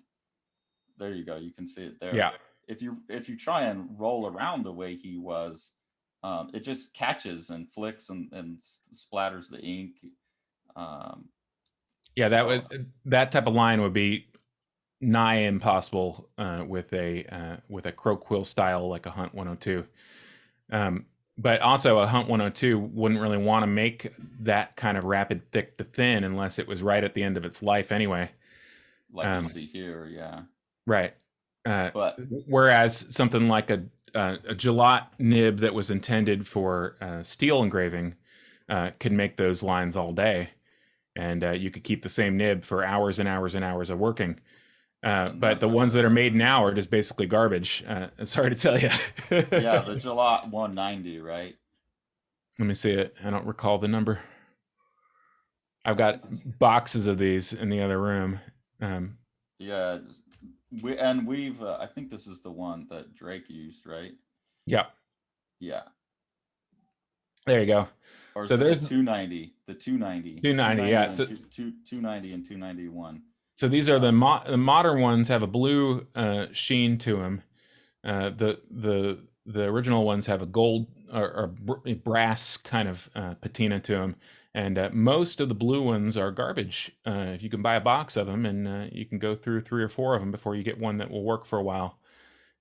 [SPEAKER 1] there you go, you can see it there.
[SPEAKER 2] Yeah.
[SPEAKER 1] If you try and roll around the way he was, it just catches and flicks and splatters the ink.
[SPEAKER 2] Yeah, that type of line would be nigh impossible with a crow quill style like a Hunt 102. But also a Hunt 102 wouldn't really want to make that kind of rapid thick to thin unless it was right at the end of its life anyway.
[SPEAKER 1] Like you see here, yeah.
[SPEAKER 2] Right.
[SPEAKER 1] But
[SPEAKER 2] whereas something like a Gillot nib that was intended for steel engraving could make those lines all day, and you could keep the same nib for hours and hours and hours of working. But the ones that are made now are just basically garbage. Sorry to tell you.
[SPEAKER 1] Yeah, the Gillot 190, right?
[SPEAKER 2] Let me see it. I don't recall the number. I've got boxes of these in the other room.
[SPEAKER 1] Yeah, we've I think this is the one that Drake used, right?
[SPEAKER 2] Yeah.
[SPEAKER 1] Yeah.
[SPEAKER 2] There you go.
[SPEAKER 1] Or so there's the 290,
[SPEAKER 2] 290, yeah.
[SPEAKER 1] 290 and 291.
[SPEAKER 2] So these are the modern ones have a blue sheen to them. The original ones have a gold or brass kind of patina to them, and most of the blue ones are garbage. You can buy a box of them, and you can go through 3 or 4 of them before you get one that will work for a while.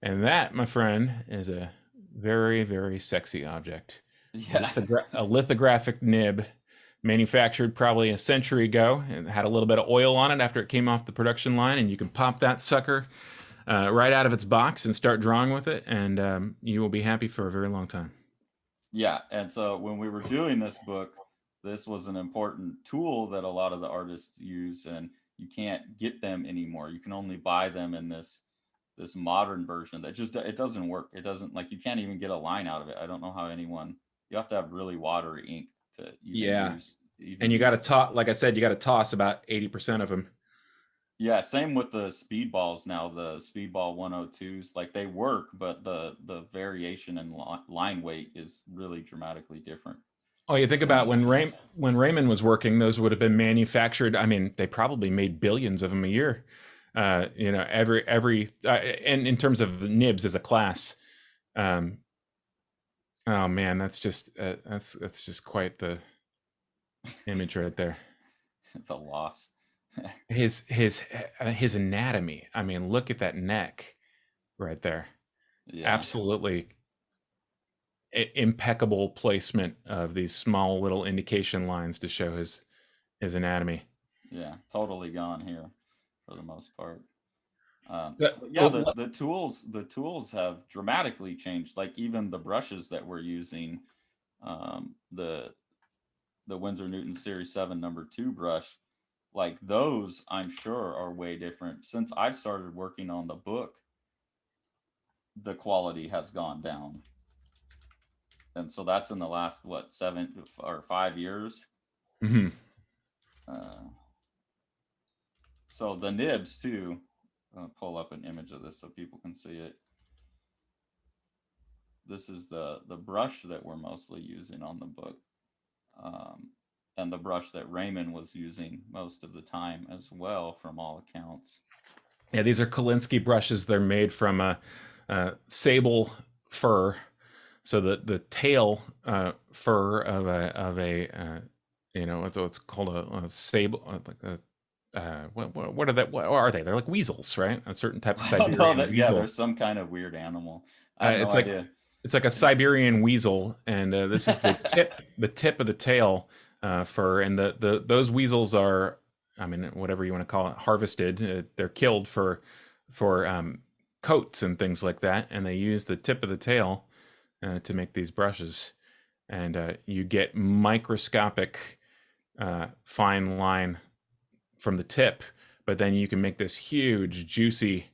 [SPEAKER 2] And that, my friend, is a very, very sexy object.
[SPEAKER 1] Yeah.
[SPEAKER 2] A lithographic nib, manufactured probably a century ago, and had a little bit of oil on it after it came off the production line, and you can pop that sucker right out of its box and start drawing with it, and you will be happy for a very long time.
[SPEAKER 1] Yeah, and so when we were doing this book, this was an important tool that a lot of the artists use, and you can't get them anymore. You can only buy them in this modern version that just it doesn't work. It doesn't, like, you can't even get a line out of it. I don't know how anyone. You have to have really watery ink to even use.
[SPEAKER 2] And you got to toss, like I said, you got to toss about 80% of them.
[SPEAKER 1] Yeah, same with the speedballs now. The speedball 102s, like, they work, but the variation in line weight is really dramatically different.
[SPEAKER 2] Oh, you think about when Raymond was working, those would have been manufactured. I mean, they probably made billions of them a year. Every and in terms of nibs as a class. Oh man, that's just quite the image right there.
[SPEAKER 1] The loss.
[SPEAKER 2] His anatomy. I mean, look at that neck right there. Yeah. Absolutely impeccable placement of these small little indication lines to show his anatomy.
[SPEAKER 1] Yeah, totally gone here for the most part. Yeah, the tools have dramatically changed. Like, even the brushes that we're using, the the Winsor Newton Series 7 number 2 brush, like those I'm sure are way different. Since I've started working on the book, the quality has gone down. And so that's in the last, what, 7 or 5 years.
[SPEAKER 2] Hmm.
[SPEAKER 1] Uh, so the nibs too, I'll pull up an image of this so people can see it. This is the brush that we're mostly using on the book. And the brush that Raymond was using most of the time as well, from all accounts.
[SPEAKER 2] Yeah, these are Kolinsky brushes. They're made from a sable fur. So the tail fur of a you know, what's called a sable, like a what are that? What are they? They're like weasels, right? A certain type of
[SPEAKER 1] I don't know
[SPEAKER 2] Siberian
[SPEAKER 1] that. Yeah,
[SPEAKER 2] weasel.
[SPEAKER 1] there's some kind of weird animal. I have no
[SPEAKER 2] It's like
[SPEAKER 1] idea.
[SPEAKER 2] a Siberian weasel, and this is the tip of the tail fur, and those weasels are, I mean, whatever you want to call it, harvested. They're killed for coats and things like that, and they use the tip of the tail to make these brushes, and you get microscopic fine line from the tip, but then you can make this huge, juicy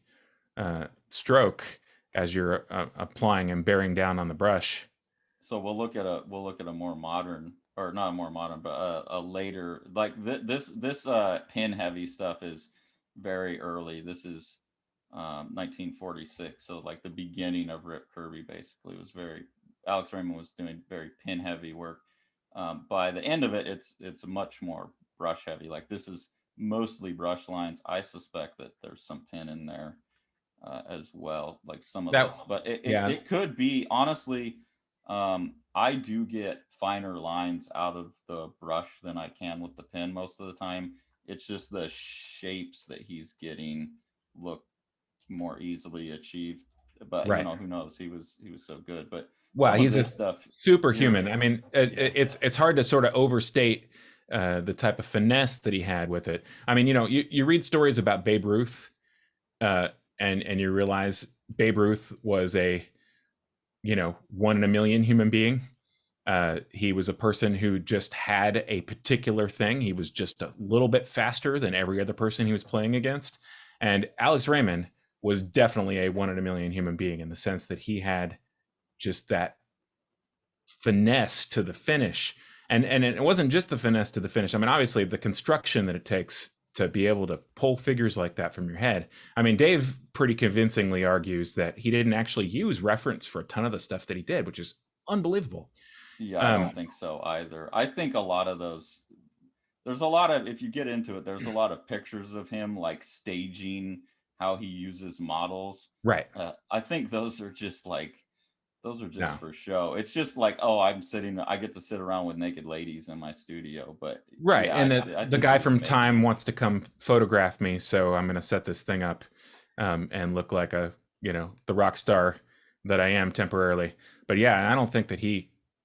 [SPEAKER 2] stroke as you're applying and bearing down on the brush.
[SPEAKER 1] So we'll look at a more modern, or not a more modern, but a later, like this pin heavy stuff is very early. This is 1946, so like the beginning of Rip Kirby. Basically was very, Alex Raymond was doing very pin heavy work. By the end of it, it's much more brush heavy. Like this is mostly brush lines. I suspect that there's some pin in there as well, like some of
[SPEAKER 2] That
[SPEAKER 1] this, but it, it,
[SPEAKER 2] yeah,
[SPEAKER 1] it could be, honestly. I do get finer lines out of the brush than I can with the pen most of the time. It's just the shapes that he's getting look more easily achieved. But
[SPEAKER 2] right.
[SPEAKER 1] who knows? He was so good. But
[SPEAKER 2] Well,
[SPEAKER 1] some of
[SPEAKER 2] he's a
[SPEAKER 1] this stuff here,
[SPEAKER 2] superhuman. I mean,
[SPEAKER 1] yeah.
[SPEAKER 2] it's hard to sort of overstate the type of finesse that he had with it. I mean, you read stories about Babe Ruth, uh, and you realize Babe Ruth was a, 1 in a million human being. He was a person who just had a particular thing. He was just a little bit faster than every other person he was playing against. And Alex Raymond was definitely a 1 in a million human being in the sense that he had just that finesse to the finish. And it wasn't just the finesse to the finish. I mean, obviously the construction that it takes to be able to pull figures like that from your head. I mean, Dave pretty convincingly argues that he didn't actually use reference for a ton of the stuff that he did, which is unbelievable.
[SPEAKER 1] Yeah, I
[SPEAKER 2] Um,
[SPEAKER 1] don't think so either. I think a lot of those, there's a lot of, if you get into it, there's a lot of pictures of him like staging how he uses models.
[SPEAKER 2] right.
[SPEAKER 1] I think those are just
[SPEAKER 2] No.
[SPEAKER 1] for show. It's just like, oh, I get to sit around with naked ladies in my studio. But
[SPEAKER 2] Right.
[SPEAKER 1] yeah,
[SPEAKER 2] And
[SPEAKER 1] I
[SPEAKER 2] the
[SPEAKER 1] think he
[SPEAKER 2] guy
[SPEAKER 1] was
[SPEAKER 2] from
[SPEAKER 1] making
[SPEAKER 2] Time
[SPEAKER 1] it.
[SPEAKER 2] wants to come photograph me, so I'm going to set this thing up and look like the rock star that I am temporarily. But yeah, I don't think that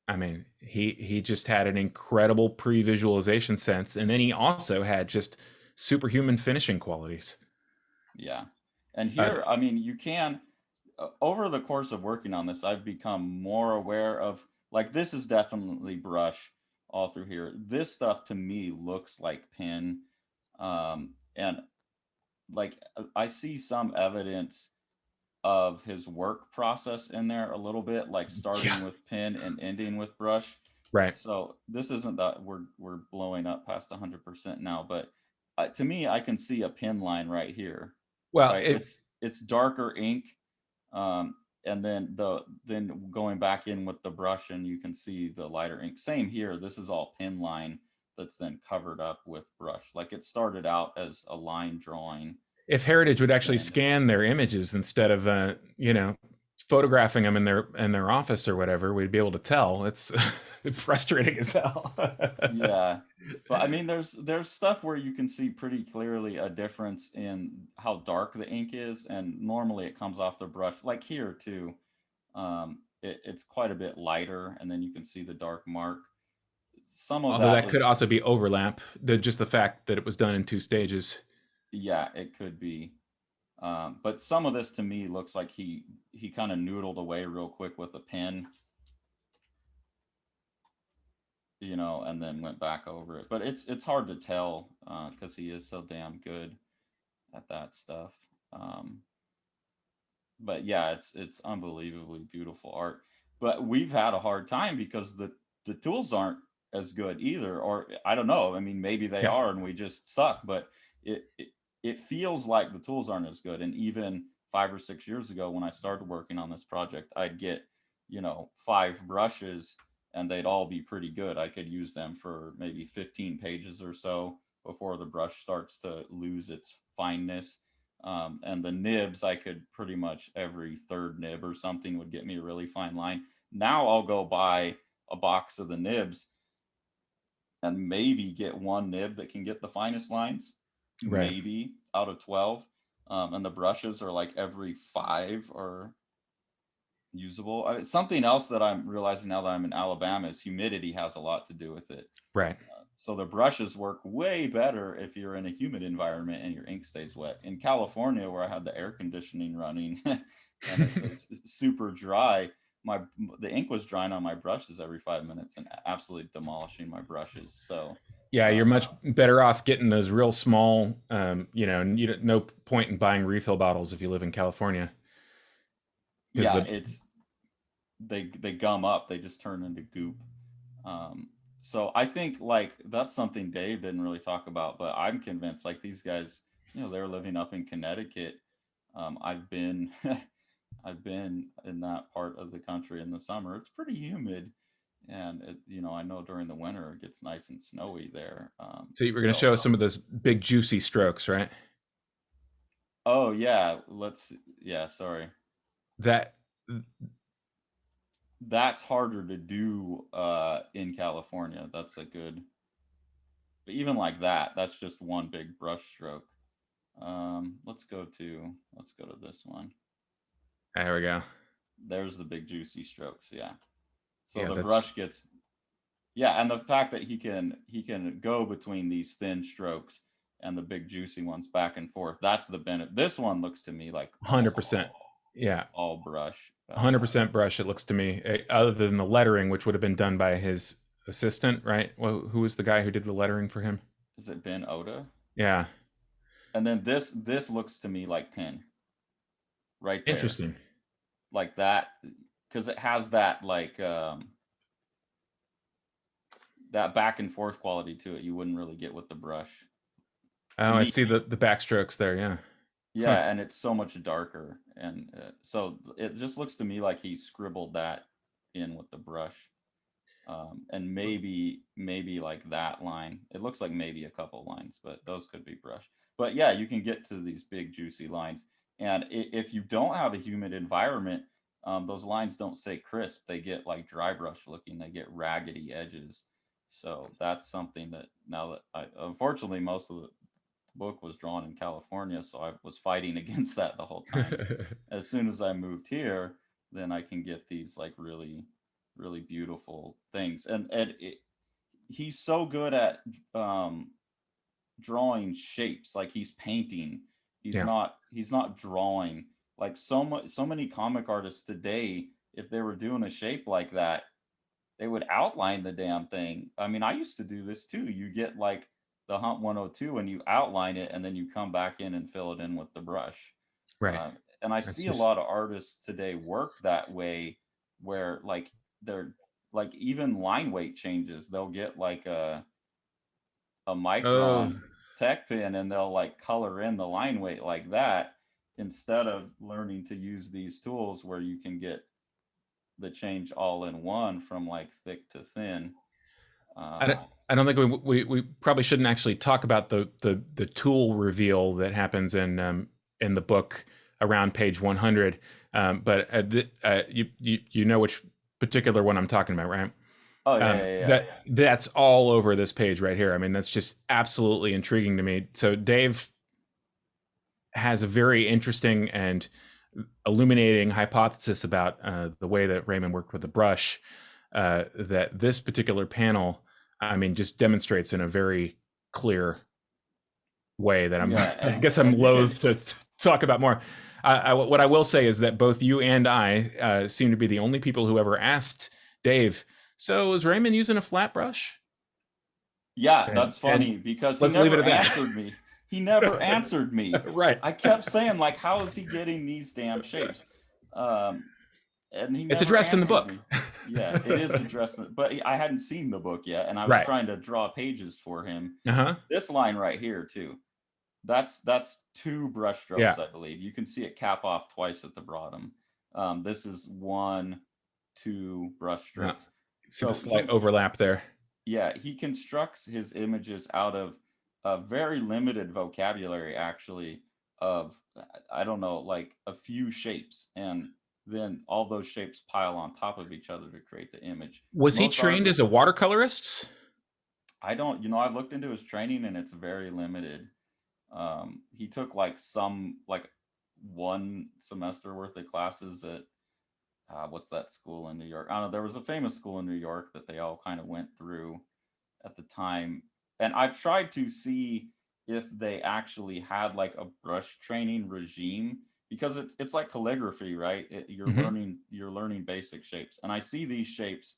[SPEAKER 2] I mean, he just had an incredible pre-visualization sense, and then he also had just superhuman finishing qualities.
[SPEAKER 1] Yeah. And
[SPEAKER 2] Uh,
[SPEAKER 1] here, I mean, you can, over the course of working on this, I've become more aware of, like, this is definitely brush all through here. This stuff to me looks like pen. And like, I see some evidence of his work process in there a little bit, like
[SPEAKER 2] yeah.
[SPEAKER 1] starting with pen and ending with brush.
[SPEAKER 2] Right.
[SPEAKER 1] So this isn't that we're blowing up past 100% now, but to me, I can see a pen line right here,
[SPEAKER 2] Well,
[SPEAKER 1] right? It's darker ink, um, and then going back in with the brush, and you can see the lighter ink. Same here. This is all pen line that's then covered up with brush. Like it started out as a line drawing,
[SPEAKER 2] if Heritage would actually
[SPEAKER 1] and
[SPEAKER 2] scan their images instead of photographing them in their office or whatever, we'd be able to tell. It's frustrating as hell.
[SPEAKER 1] yeah. But I mean, there's stuff where you can see pretty clearly a difference in how dark the ink is, and normally it comes off the brush. Like here too, it's quite a bit lighter, and then you can see the dark mark. Some of
[SPEAKER 2] Although
[SPEAKER 1] that
[SPEAKER 2] that could
[SPEAKER 1] is,
[SPEAKER 2] also be overlap, just the fact that it was done in two stages.
[SPEAKER 1] yeah, it could be. But some of this to me looks like he kind of noodled away real quick with a pen. you know, and then went back over it. But it's hard to tell because he is so damn good at that stuff. Um, but yeah, it's unbelievably beautiful art. But we've had a hard time because the tools aren't as good either, or I don't know. I mean, maybe they
[SPEAKER 2] Yeah.
[SPEAKER 1] are, and we just suck. But it feels like the tools aren't as good. And even 5 or 6 years ago, when I started working on this project, I'd get, you know, 5 brushes, and they'd all be pretty good. I could use them for maybe 15 pages or so before the brush starts to lose its fineness. And the nibs, I could pretty much every third nib or something would get me a really fine line. Now I'll go buy a box of the nibs and maybe get one nib that can get the finest lines,
[SPEAKER 2] Right.
[SPEAKER 1] maybe out of 12. And the brushes are like every 5 are usable. Something else that I'm realizing now that I'm in Alabama is humidity has a lot to do with it.
[SPEAKER 2] Right.
[SPEAKER 1] So the brushes work way better if you're in a humid environment and your ink stays wet. In California, where I had the air conditioning running and it was super dry, the ink was drying on my brushes every 5 minutes and absolutely demolishing my brushes. So
[SPEAKER 2] Yeah, you're much better off getting those real small. You know, no point in buying refill bottles if you live in California.
[SPEAKER 1] yeah, they gum up. They just turn into goop. So I think like that's something Dave didn't really talk about, but I'm convinced like these guys, you know, they're living up in Connecticut. I've been I've been in that part of the country in the summer. It's pretty humid, and you know, I know during the winter it gets nice and snowy there.
[SPEAKER 2] So you were going to show us some of those big juicy strokes, right?
[SPEAKER 1] Oh yeah, sorry.
[SPEAKER 2] That
[SPEAKER 1] That's harder to do in California. That's a good, but even like that, that's just one big brush stroke. Let's go to this one.
[SPEAKER 2] there we go.
[SPEAKER 1] There's the big juicy strokes. Yeah. So
[SPEAKER 2] Yeah,
[SPEAKER 1] the
[SPEAKER 2] that's
[SPEAKER 1] brush gets, yeah, and the fact that he can go between these thin strokes and the big juicy ones back and forth. That's the benefit. This one looks to me like almost
[SPEAKER 2] 100%. Yeah,
[SPEAKER 1] all brush.
[SPEAKER 2] 100% brush. It looks to me, other than the lettering, which would have been done by his assistant, right? Well, who was the guy who did the lettering for him?
[SPEAKER 1] Is it Ben Oda?
[SPEAKER 2] Yeah,
[SPEAKER 1] And then this looks to me like pen right there,
[SPEAKER 2] interesting.
[SPEAKER 1] like that, because it has that like that back and forth quality to it. You wouldn't really get with the brush.
[SPEAKER 2] Oh,
[SPEAKER 1] To
[SPEAKER 2] I
[SPEAKER 1] me,
[SPEAKER 2] see the backstrokes there. Yeah. Huh.
[SPEAKER 1] yeah, and it's so much darker, and so it just looks to me like he scribbled that in with the brush, and maybe like that line. It looks like maybe a couple lines, but those could be brush. But yeah, you can get to these big juicy lines, and if you don't have a humid environment, those lines don't stay crisp. They get like dry brush looking. They get raggedy edges. So that's something that now that unfortunately most of the book was drawn in California, so I was fighting against that the whole time. As soon as I moved here, then I can get these like really beautiful things. And he's so good at um, drawing shapes, like he's painting.
[SPEAKER 2] Yeah.
[SPEAKER 1] He's not drawing. Like so many comic artists today, if they were doing a shape like that, they would outline the damn thing. I mean, I used to do this too. You get like the Hump 102 and you outline it, and then you come back in and fill it in with the brush.
[SPEAKER 2] Right.
[SPEAKER 1] And I
[SPEAKER 2] That's
[SPEAKER 1] see a
[SPEAKER 2] just
[SPEAKER 1] lot of artists today work that way, where like they're like even line weight changes. They'll get like a
[SPEAKER 2] oh
[SPEAKER 1] micron tech pen and they'll like color in the line weight like that instead of learning to use these tools where you can get the change all in one from like thick to thin.
[SPEAKER 2] I don't,
[SPEAKER 1] Um,
[SPEAKER 2] I don't think we probably shouldn't actually talk about the tool reveal that happens in the book around page 100. But you know which particular one I'm talking about, right?
[SPEAKER 1] oh yeah.
[SPEAKER 2] That's all over this page right here. I mean, that's just absolutely intriguing to me. So Dave has a very interesting and illuminating hypothesis about the way that Raymond worked with the brush. That this particular panel, I mean, just demonstrates in a very clear way that
[SPEAKER 1] Yeah,
[SPEAKER 2] I guess I'm
[SPEAKER 1] and you
[SPEAKER 2] loath
[SPEAKER 1] could,
[SPEAKER 2] to talk about more. What I will say is that both you and I seem to be the only people who ever asked Dave So was Raymond using a flat brush?
[SPEAKER 1] Yeah,
[SPEAKER 2] And
[SPEAKER 1] that's funny because he
[SPEAKER 2] let's leave it
[SPEAKER 1] never
[SPEAKER 2] at
[SPEAKER 1] answered me. He never
[SPEAKER 2] that.
[SPEAKER 1] answered me.
[SPEAKER 2] Right.
[SPEAKER 1] I kept saying, like, how is he getting these damn shapes? Um, and he
[SPEAKER 2] It's
[SPEAKER 1] never
[SPEAKER 2] addressed in the
[SPEAKER 1] answered
[SPEAKER 2] book.
[SPEAKER 1] me. Yeah, it is addressed, but I hadn't seen the book yet, and I was
[SPEAKER 2] Right.
[SPEAKER 1] trying to draw pages for him.
[SPEAKER 2] Uh-huh.
[SPEAKER 1] This line right here too. That's 2 brush
[SPEAKER 2] Yeah.
[SPEAKER 1] strokes, I believe. You can see it cap off twice at the bottom. This is 1, 2 brush
[SPEAKER 2] Yeah.
[SPEAKER 1] strokes.
[SPEAKER 2] See the
[SPEAKER 1] So
[SPEAKER 2] slight overlap there.
[SPEAKER 1] yeah, he constructs his images out of a very limited vocabulary, actually, of I don't know, like a few shapes, and then all those shapes pile on top of each other to create the image.
[SPEAKER 2] Was he
[SPEAKER 1] Most
[SPEAKER 2] trained as a
[SPEAKER 1] artists,
[SPEAKER 2] watercolorist?
[SPEAKER 1] I don't, I've looked into his training and it's very limited. He took like like 1 semester worth of classes at what's that school in New York? I don't know. There was a famous school in New York that they all kind of went through at the time. And I've tried to see if they actually had like a brush training regime, because it's like calligraphy, right?
[SPEAKER 2] Mm-hmm.
[SPEAKER 1] You're learning basic shapes. And I see these shapes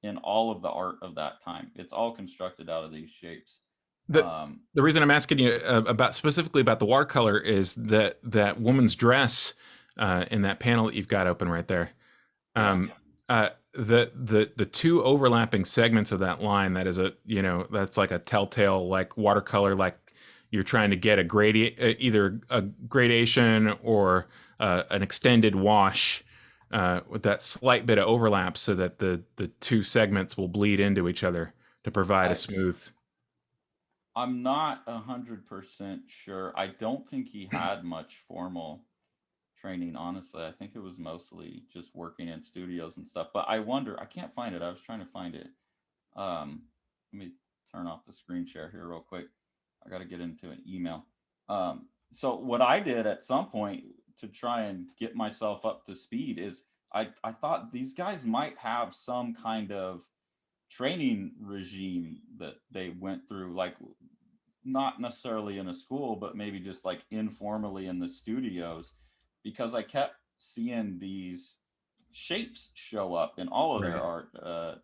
[SPEAKER 1] in all of the art of that time. It's all constructed out of these shapes.
[SPEAKER 2] The
[SPEAKER 1] Um,
[SPEAKER 2] the reason I'm asking you about specifically about the watercolor is that woman's dress in that panel that you've got open right there.
[SPEAKER 1] yeah.
[SPEAKER 2] The 2 overlapping segments of that line, that is that's like a telltale like watercolor, like you're trying to get a either a gradation or an extended wash with that slight bit of overlap, so that the 2 segments will bleed into each other to provide a
[SPEAKER 1] I
[SPEAKER 2] smooth.
[SPEAKER 1] I'm not 100% sure. I don't think he had much formal training, honestly. I think it was mostly just working in studios and stuff. But I wonder, I can't find it. I was trying to find it. Let me turn off the screen share here real quick. I got to get into an email. So what I did at some point to try and get myself up to speed is I thought these guys might have some kind of training regime that they went through, like not necessarily in a school, but maybe just like informally in the studios, because I kept seeing these shapes show up in all of their
[SPEAKER 2] Right.
[SPEAKER 1] art.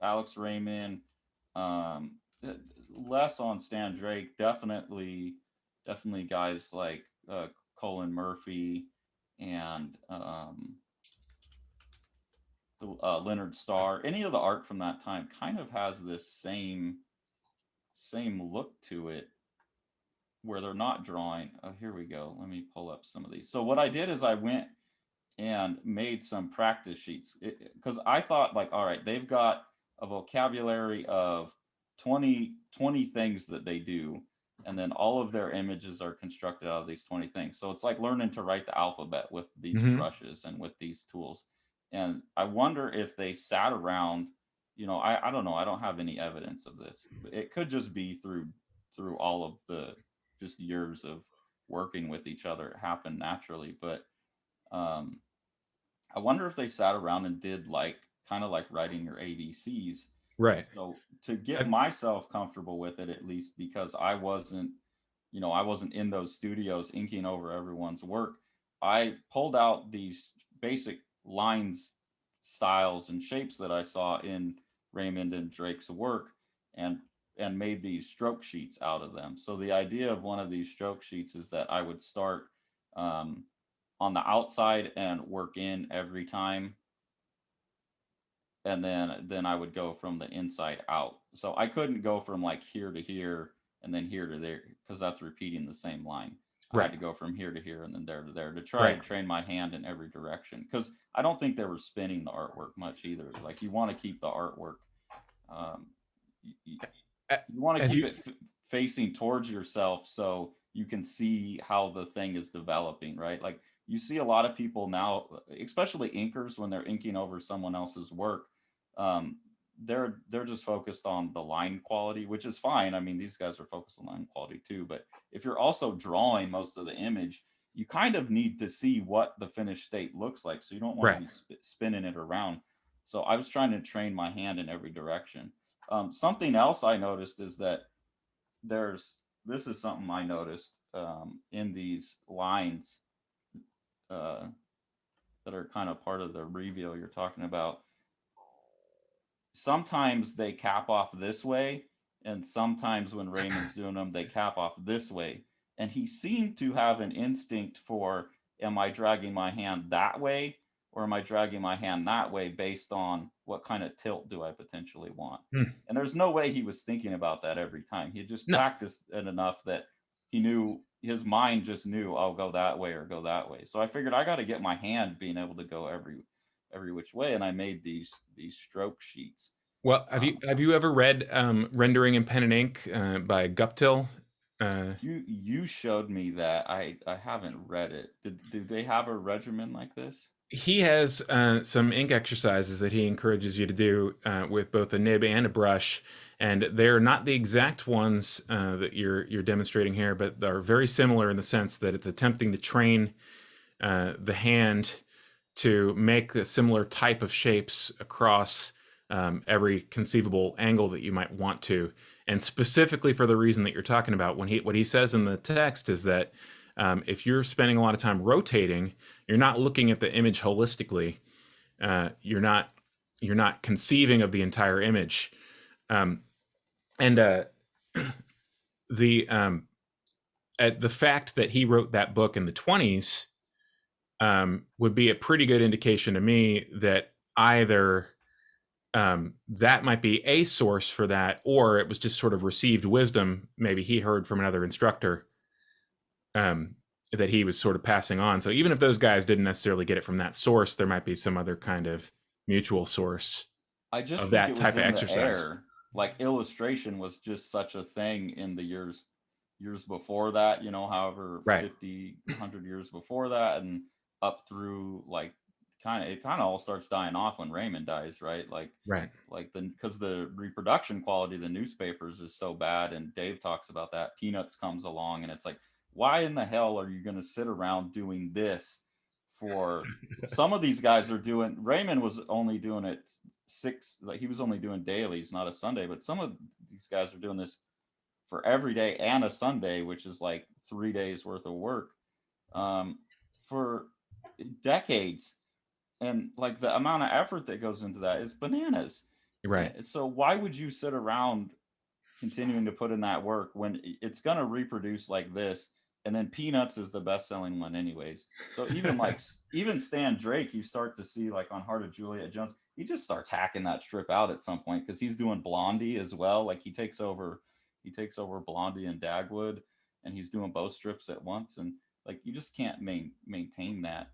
[SPEAKER 1] Alex Raymond, um, less on Stan Drake, definitely guys like Colin Murphy and Leonard Starr. Any of the art from that time kind of has this same look to it, where they're not drawing. Oh, here we go. Let me pull up some of these. So what I did is I went and made some practice sheets, because I thought, like, all right, they've got a vocabulary of 20 things that they do, and then all of their images are constructed out of these 20 things. So it's like learning to write the alphabet with these
[SPEAKER 2] Mm-hmm.
[SPEAKER 1] brushes and with these tools. And I wonder if they sat around, I don't know, I don't have any evidence of this. It could just be through all of the just years of working with each other. It happened naturally. But um, I wonder if they sat around and did like kind of like writing your ABCs.
[SPEAKER 2] Right.
[SPEAKER 1] So to get
[SPEAKER 2] Have,
[SPEAKER 1] myself comfortable with it, at least because I wasn't in those studios inking over everyone's work, I pulled out these basic lines, styles, and shapes that I saw in Raymond and Drake's work, and made these stroke sheets out of them. So the idea of one of these stroke sheets is that I would start um, on the outside and work in every time, and then I would go from the inside out. So I couldn't go from like here to here and then here to there, because that's repeating the same line. I had
[SPEAKER 2] right.
[SPEAKER 1] to go from here to here and then there to there to try
[SPEAKER 2] Right.
[SPEAKER 1] and train my hand in every direction, because I don't think they were spinning the artwork much either. Like, you want to keep the artwork, um, you,
[SPEAKER 2] Uh,
[SPEAKER 1] you want to
[SPEAKER 2] Have
[SPEAKER 1] keep
[SPEAKER 2] you?
[SPEAKER 1] it facing towards yourself, so you can see how the thing is developing, right? Like, you see a lot of people now, especially inkers, when they're inking over someone else's work, um, they're just focused on the line quality, which is fine. I mean, these guys are focused on line quality too. But if you're also drawing most of the image, you kind of need to see what the finished state looks like, so you don't want to
[SPEAKER 2] Right.
[SPEAKER 1] be spinning it around. So I was trying to train my hand in every direction. Something else I noticed is that this is something I noticed in these lines uh, that are kind of part of the reveal you're talking about. sometimes they cap off this way, and sometimes when Raymond's doing them, they cap off this way. And he seemed to have an instinct for, am I dragging my hand that way, or am I dragging my hand that way, based on what kind of tilt do I potentially want? And there's no way he was thinking about that every time. He had just practiced it enough that he knew, his mind just knew, I'll go that way or go that way. So I figured I got to get my hand being able to go every which way, and I made these stroke sheets.
[SPEAKER 2] Well, have you ever read Rendering in Pen and Ink by Guptill?
[SPEAKER 1] You showed me that. I haven't read it. Do they have a regimen like this?
[SPEAKER 2] He has some ink exercises that he encourages you to do with both a nib and a brush, and they're not the exact ones that you're demonstrating here, but they're very similar in the sense that it's attempting to train the hand to make the similar type of shapes across every conceivable angle that you might want to. And specifically for the reason that you're talking about, what he says in the text is that if you're spending a lot of time rotating, you're not looking at the image holistically. You're not conceiving of the entire image. The fact that he wrote that book in the 20s would be a pretty good indication to me that either that might be a source for that, or it was just sort of received wisdom. Maybe he heard from another instructor that he was sort of passing on. So even if those guys didn't necessarily get it from that source, there might be some other kind of mutual source of that type of exercise.
[SPEAKER 1] Like illustration was just such a thing in the years before that, however,
[SPEAKER 2] right.
[SPEAKER 1] 50, 100 years before that, and up through like it kind of all starts dying off when Raymond dies, right? Because the reproduction quality of the newspapers is so bad, and Dave talks about that. Peanuts comes along, and it's like, why in the hell are you going to sit around doing this for? Some of these guys are doing. Raymond was only doing it he was only doing dailies, not a Sunday. But some of these guys are doing this for every day and a Sunday, which is like 3 days worth of work for decades. And like the amount of effort that goes into that is bananas.
[SPEAKER 2] Right.
[SPEAKER 1] So why would you sit around continuing to put in that work when it's going to reproduce like this? And then Peanuts is the best-selling one anyways. So even Stan Drake, you start to see like on Heart of Juliet Jones, he just starts hacking that strip out at some point, because he's doing Blondie as well. Like he takes over Blondie and Dagwood, and he's doing both strips at once, and like you just can't maintain that.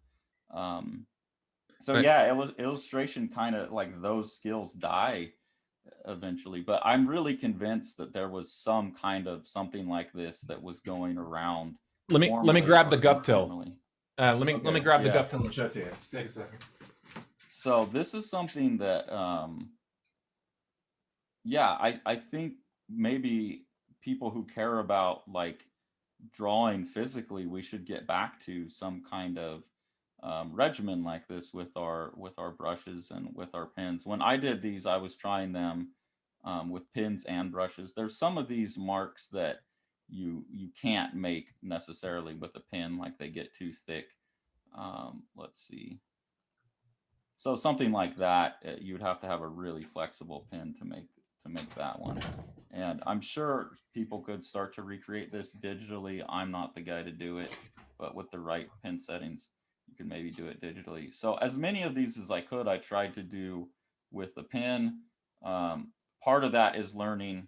[SPEAKER 1] Illustration kind of like those skills die eventually, but I'm really convinced that there was some kind of something like this that was going around.
[SPEAKER 2] Let me grab the Guptill. Let me grab the Guptill and show it to you. Let's take a second.
[SPEAKER 1] So this is something that I think maybe people who care about like drawing physically, we should get back to some kind of regimen like this with our brushes and with our pens. When I did these, I was trying them with pens and brushes. There's some of these marks that you can't make necessarily with a pen, like they get too thick. Let's see. So something like that, you would have to have a really flexible pen to make that one. And I'm sure people could start to recreate this digitally. I'm not the guy to do it, but with the right pen settings, you can maybe do it digitally. So as many of these as I could, I tried to do with the pen. Part of that is learning,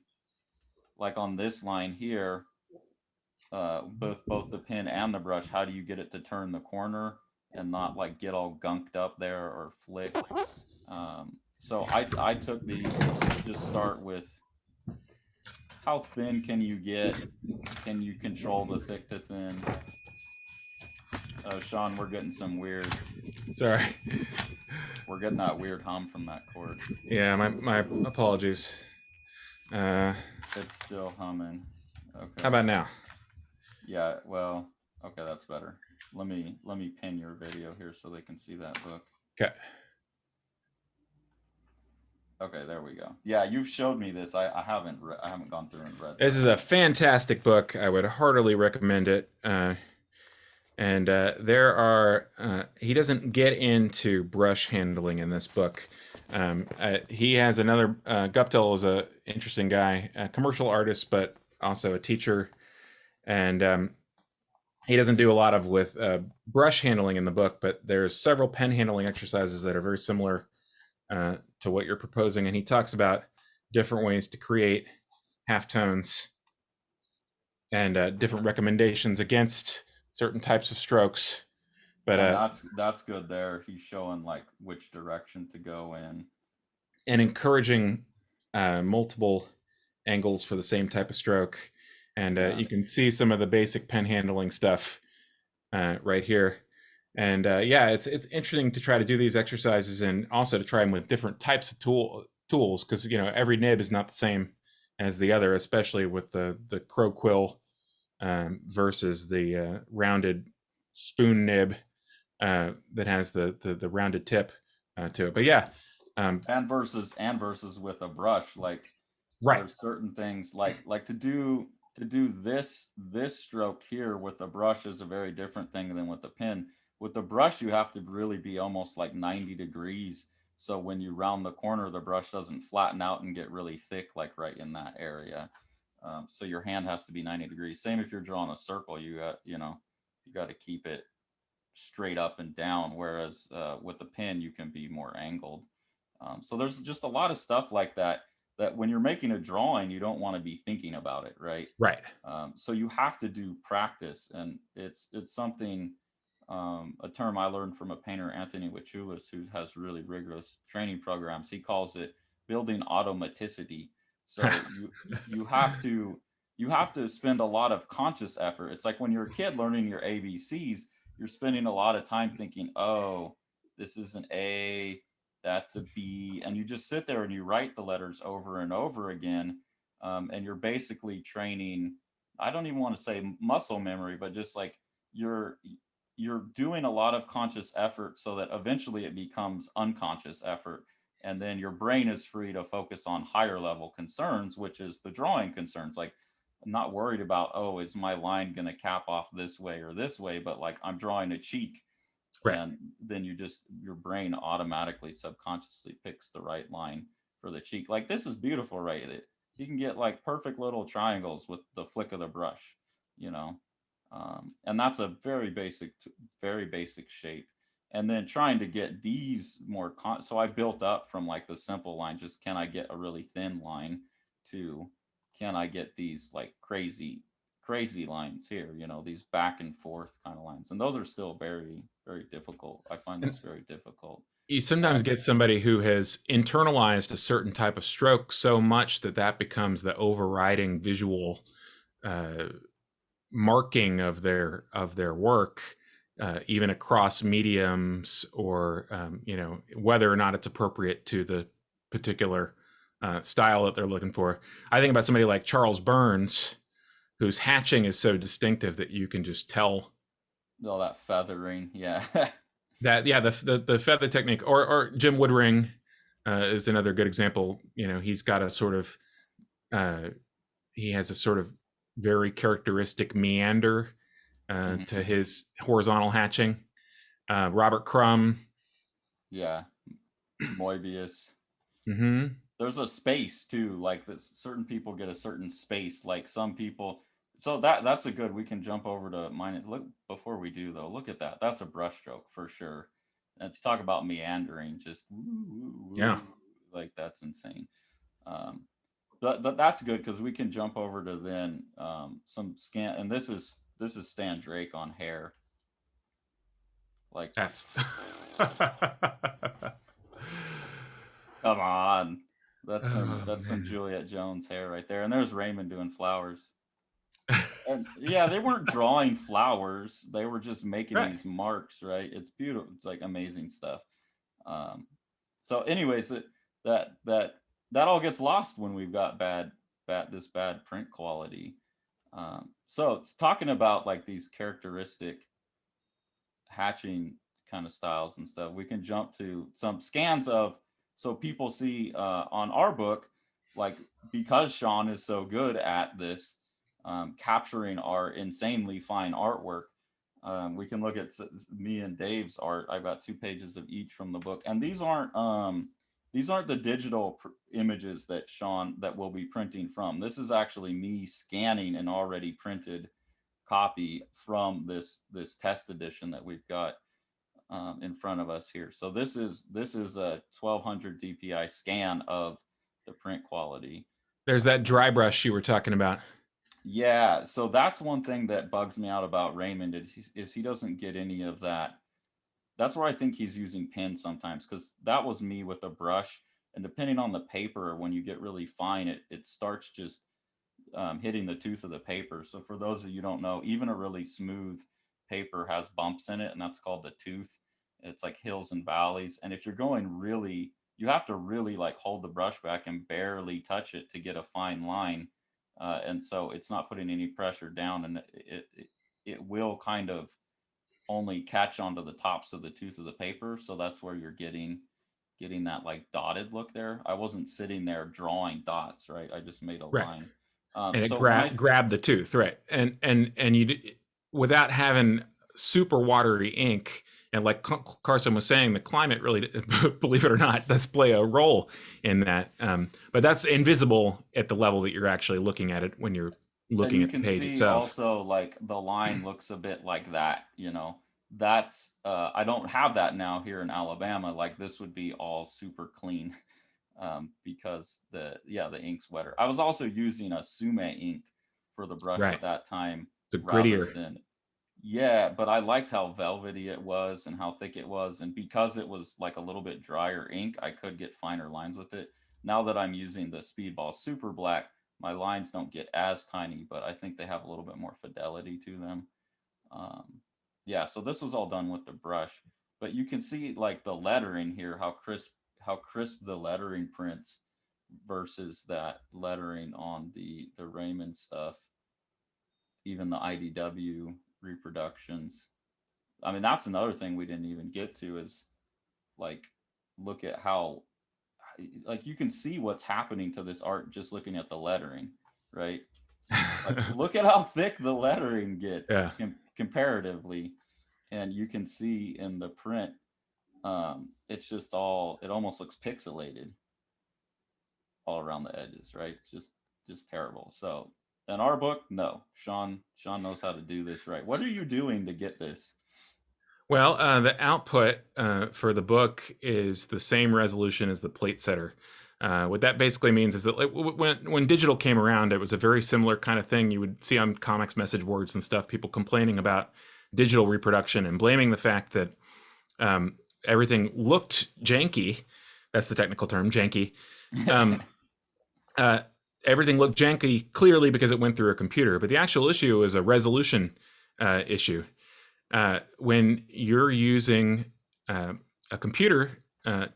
[SPEAKER 1] like on this line here, both the pen and the brush, how do you get it to turn the corner and not like get all gunked up there or flick. So I took these to just start with how thin can you get? Can you control the thick to thin? Sean, we're getting some weird.
[SPEAKER 2] Sorry.
[SPEAKER 1] We're getting that weird hum from that cord.
[SPEAKER 2] Yeah, my apologies.
[SPEAKER 1] It's still humming. Okay.
[SPEAKER 2] How about now?
[SPEAKER 1] Yeah, well, okay, that's better. Let me pin your video here so they can see that book.
[SPEAKER 2] Okay.
[SPEAKER 1] Okay, there we go. Yeah, you've showed me this. I haven't gone through and read.
[SPEAKER 2] This is a fantastic book. I would heartily recommend it. And he doesn't get into brush handling in this book. He has another, Guptill is a interesting guy, a commercial artist, but also a teacher. And he doesn't do a lot of with brush handling in the book, but there's several pen handling exercises that are very similar to what you're proposing. And he talks about different ways to create halftones and different recommendations against certain types of strokes. But
[SPEAKER 1] And that's good there. He's showing like which direction to go in.
[SPEAKER 2] and encouraging multiple angles for the same type of stroke. And
[SPEAKER 1] Yeah.
[SPEAKER 2] you can see some of the basic pen handling stuff right here. And yeah, it's interesting to try to do these exercises and also to try them with different types of tools, because every nib is not the same as the other, especially with the crow quill versus the rounded spoon nib that has the rounded tip to it. But yeah,
[SPEAKER 1] And versus with a brush, like
[SPEAKER 2] right,
[SPEAKER 1] there's certain things like to do this stroke here with the brush is a very different thing than with the pen. With the brush, you have to really be almost like 90 degrees. So when you round the corner, the brush doesn't flatten out and get really thick, like right in that area. So your hand has to be 90 degrees. Same if you're drawing a circle, you got to keep it straight up and down. Whereas with the pen, you can be more angled. So there's just a lot of stuff like that when you're making a drawing, you don't want to be thinking about it, right?
[SPEAKER 2] right.
[SPEAKER 1] So you have to do practice, and it's something, a term I learned from a painter, Anthony Wachulis, who has really rigorous training programs. He calls it building automaticity. So you have to spend a lot of conscious effort. It's like when you're a kid learning your ABCs, you're spending a lot of time thinking, oh, this is an A, that's a B, and you just sit there and you write the letters over and over again, and you're basically training. I don't even want to say muscle memory, but just like you're you're doing a lot of conscious effort so that eventually it becomes unconscious effort, and then your brain is free to focus on higher level concerns, which is the drawing concerns. Like, I'm not worried about, oh, is my line going to cap off this way or this way, but like I'm drawing a cheek,
[SPEAKER 2] Right.
[SPEAKER 1] and then your brain automatically subconsciously picks the right line for the cheek. Like, this is beautiful, right? You can get like perfect little triangles with the flick of the brush, you know. And that's a very basic shape. And then trying to get these so I built up from like the simple line, just can I get a really thin line, to can I get these like crazy lines here, these back and forth kind of lines. And those are still very, very difficult. I find
[SPEAKER 2] And
[SPEAKER 1] those very difficult.
[SPEAKER 2] you sometimes
[SPEAKER 1] Uh,
[SPEAKER 2] get somebody who has internalized a certain type of stroke so much that becomes the overriding visual uh, marking of their work, even across mediums, or whether or not it's appropriate to the particular style that they're looking for. I think about somebody like Charles Burns, whose hatching is so distinctive that you can just tell
[SPEAKER 1] all that feathering, yeah.
[SPEAKER 2] that, yeah, the feather technique. Or Jim Woodring is another good example. He's got a sort of uh, he has a sort of very characteristic meander
[SPEAKER 1] Mhm.
[SPEAKER 2] to his horizontal hatching. Robert Crumb.
[SPEAKER 1] Yeah, Moebius.
[SPEAKER 2] Mm-hmm.
[SPEAKER 1] There's a space too, like this, certain people get a certain space, like some people. So that's a good, we can jump over to mine. Look, before we do though, look at that. That's a brushstroke for sure. Let's talk about meandering, just woo, woo,
[SPEAKER 2] Yeah,
[SPEAKER 1] woo, like that's insane. But that's good because we can jump over to then some scan, and this is Stan Drake on hair, like
[SPEAKER 2] that's
[SPEAKER 1] come on. That's some
[SPEAKER 2] oh
[SPEAKER 1] that's some
[SPEAKER 2] man.
[SPEAKER 1] Juliet Jones hair right there. And there's Raymond doing flowers. And yeah, they weren't drawing flowers. They were just making
[SPEAKER 2] Right.
[SPEAKER 1] these marks, right? It's beautiful. It's like amazing stuff. Um, so anyways, that that that all gets lost when we've got bad print quality. So it's talking about like these characteristic hatching kind of styles and stuff. We can jump to some scans of, so people see on our book, like, because Sean is so good at this, capturing our insanely fine artwork. We can look at me and Dave's art. I've got 2 pages of each from the book, and these aren't the digital images that Sean that we'll be printing from. This is actually me scanning an already printed copy from this test edition that we've got in front of us here. So this is a 1200 DPI scan of the print quality.
[SPEAKER 2] There's that dry brush you were talking about.
[SPEAKER 1] Yeah, so that's one thing that bugs me out about Raymond is he doesn't get any of that. That's where I think he's using pins sometimes, because that was me with a brush. And depending on the paper, when you get really fine, it starts just hitting the tooth of the paper. So for those of you who don't know, even a really smooth paper has bumps in it, and that's called the tooth. It's like hills and valleys. And if you're going really, you have to really like hold the brush back and barely touch it to get a fine line. And so it's not putting any pressure down, and it will kind of only catch onto the tops of the tooth of the paper. So that's where you're getting that like dotted look there. I wasn't sitting there drawing dots, right? I just made a
[SPEAKER 2] Right.
[SPEAKER 1] line.
[SPEAKER 2] And it
[SPEAKER 1] So when I
[SPEAKER 2] grabbed the tooth, right? And you, without having super watery ink, and like Carson was saying, the climate really, believe it or not, does play a role in that. But that's invisible at the level that you're actually looking at it when you're
[SPEAKER 1] and
[SPEAKER 2] looking
[SPEAKER 1] you
[SPEAKER 2] at the
[SPEAKER 1] can
[SPEAKER 2] page
[SPEAKER 1] see
[SPEAKER 2] itself.
[SPEAKER 1] also like the line looks a bit like that, that's I don't have that now here in Alabama. Like this would be all super clean because the ink's wetter. I was also using a Sume ink for the brush
[SPEAKER 2] Right.
[SPEAKER 1] at that time
[SPEAKER 2] It's a
[SPEAKER 1] rather
[SPEAKER 2] grittier.
[SPEAKER 1] than yeah, but I liked how velvety it was and how thick it was, and because it was like a little bit drier ink, I could get finer lines with it. Now that I'm using the Speedball Super Black, my lines don't get as tiny, but I think they have a little bit more fidelity to them. Um, yeah, so this was all done with the brush, but you can see like the lettering here, how crisp the lettering prints versus that lettering on the Raymond stuff, even the IDW reproductions. I mean, that's another thing we didn't even get to is like look at how like you can see what's happening to this art just looking at the lettering, right? Like look at how thick the lettering gets
[SPEAKER 2] Yeah.
[SPEAKER 1] comparatively, and you can see in the print, it's just all it almost looks pixelated all around the edges, right? Just terrible. So in our book, no, Sean knows how to do this right. What are you doing to get this?
[SPEAKER 2] Well, the output for the book is the same resolution as the plate setter. What that basically means is that like, when digital came around, it was a very similar kind of thing you would see on comics message boards and stuff. People complaining about digital reproduction and blaming the fact that everything looked janky. That's the technical term, janky. Um, uh, Everything looked janky clearly because it went through a computer, but the actual issue is a resolution issue. When you're using a computer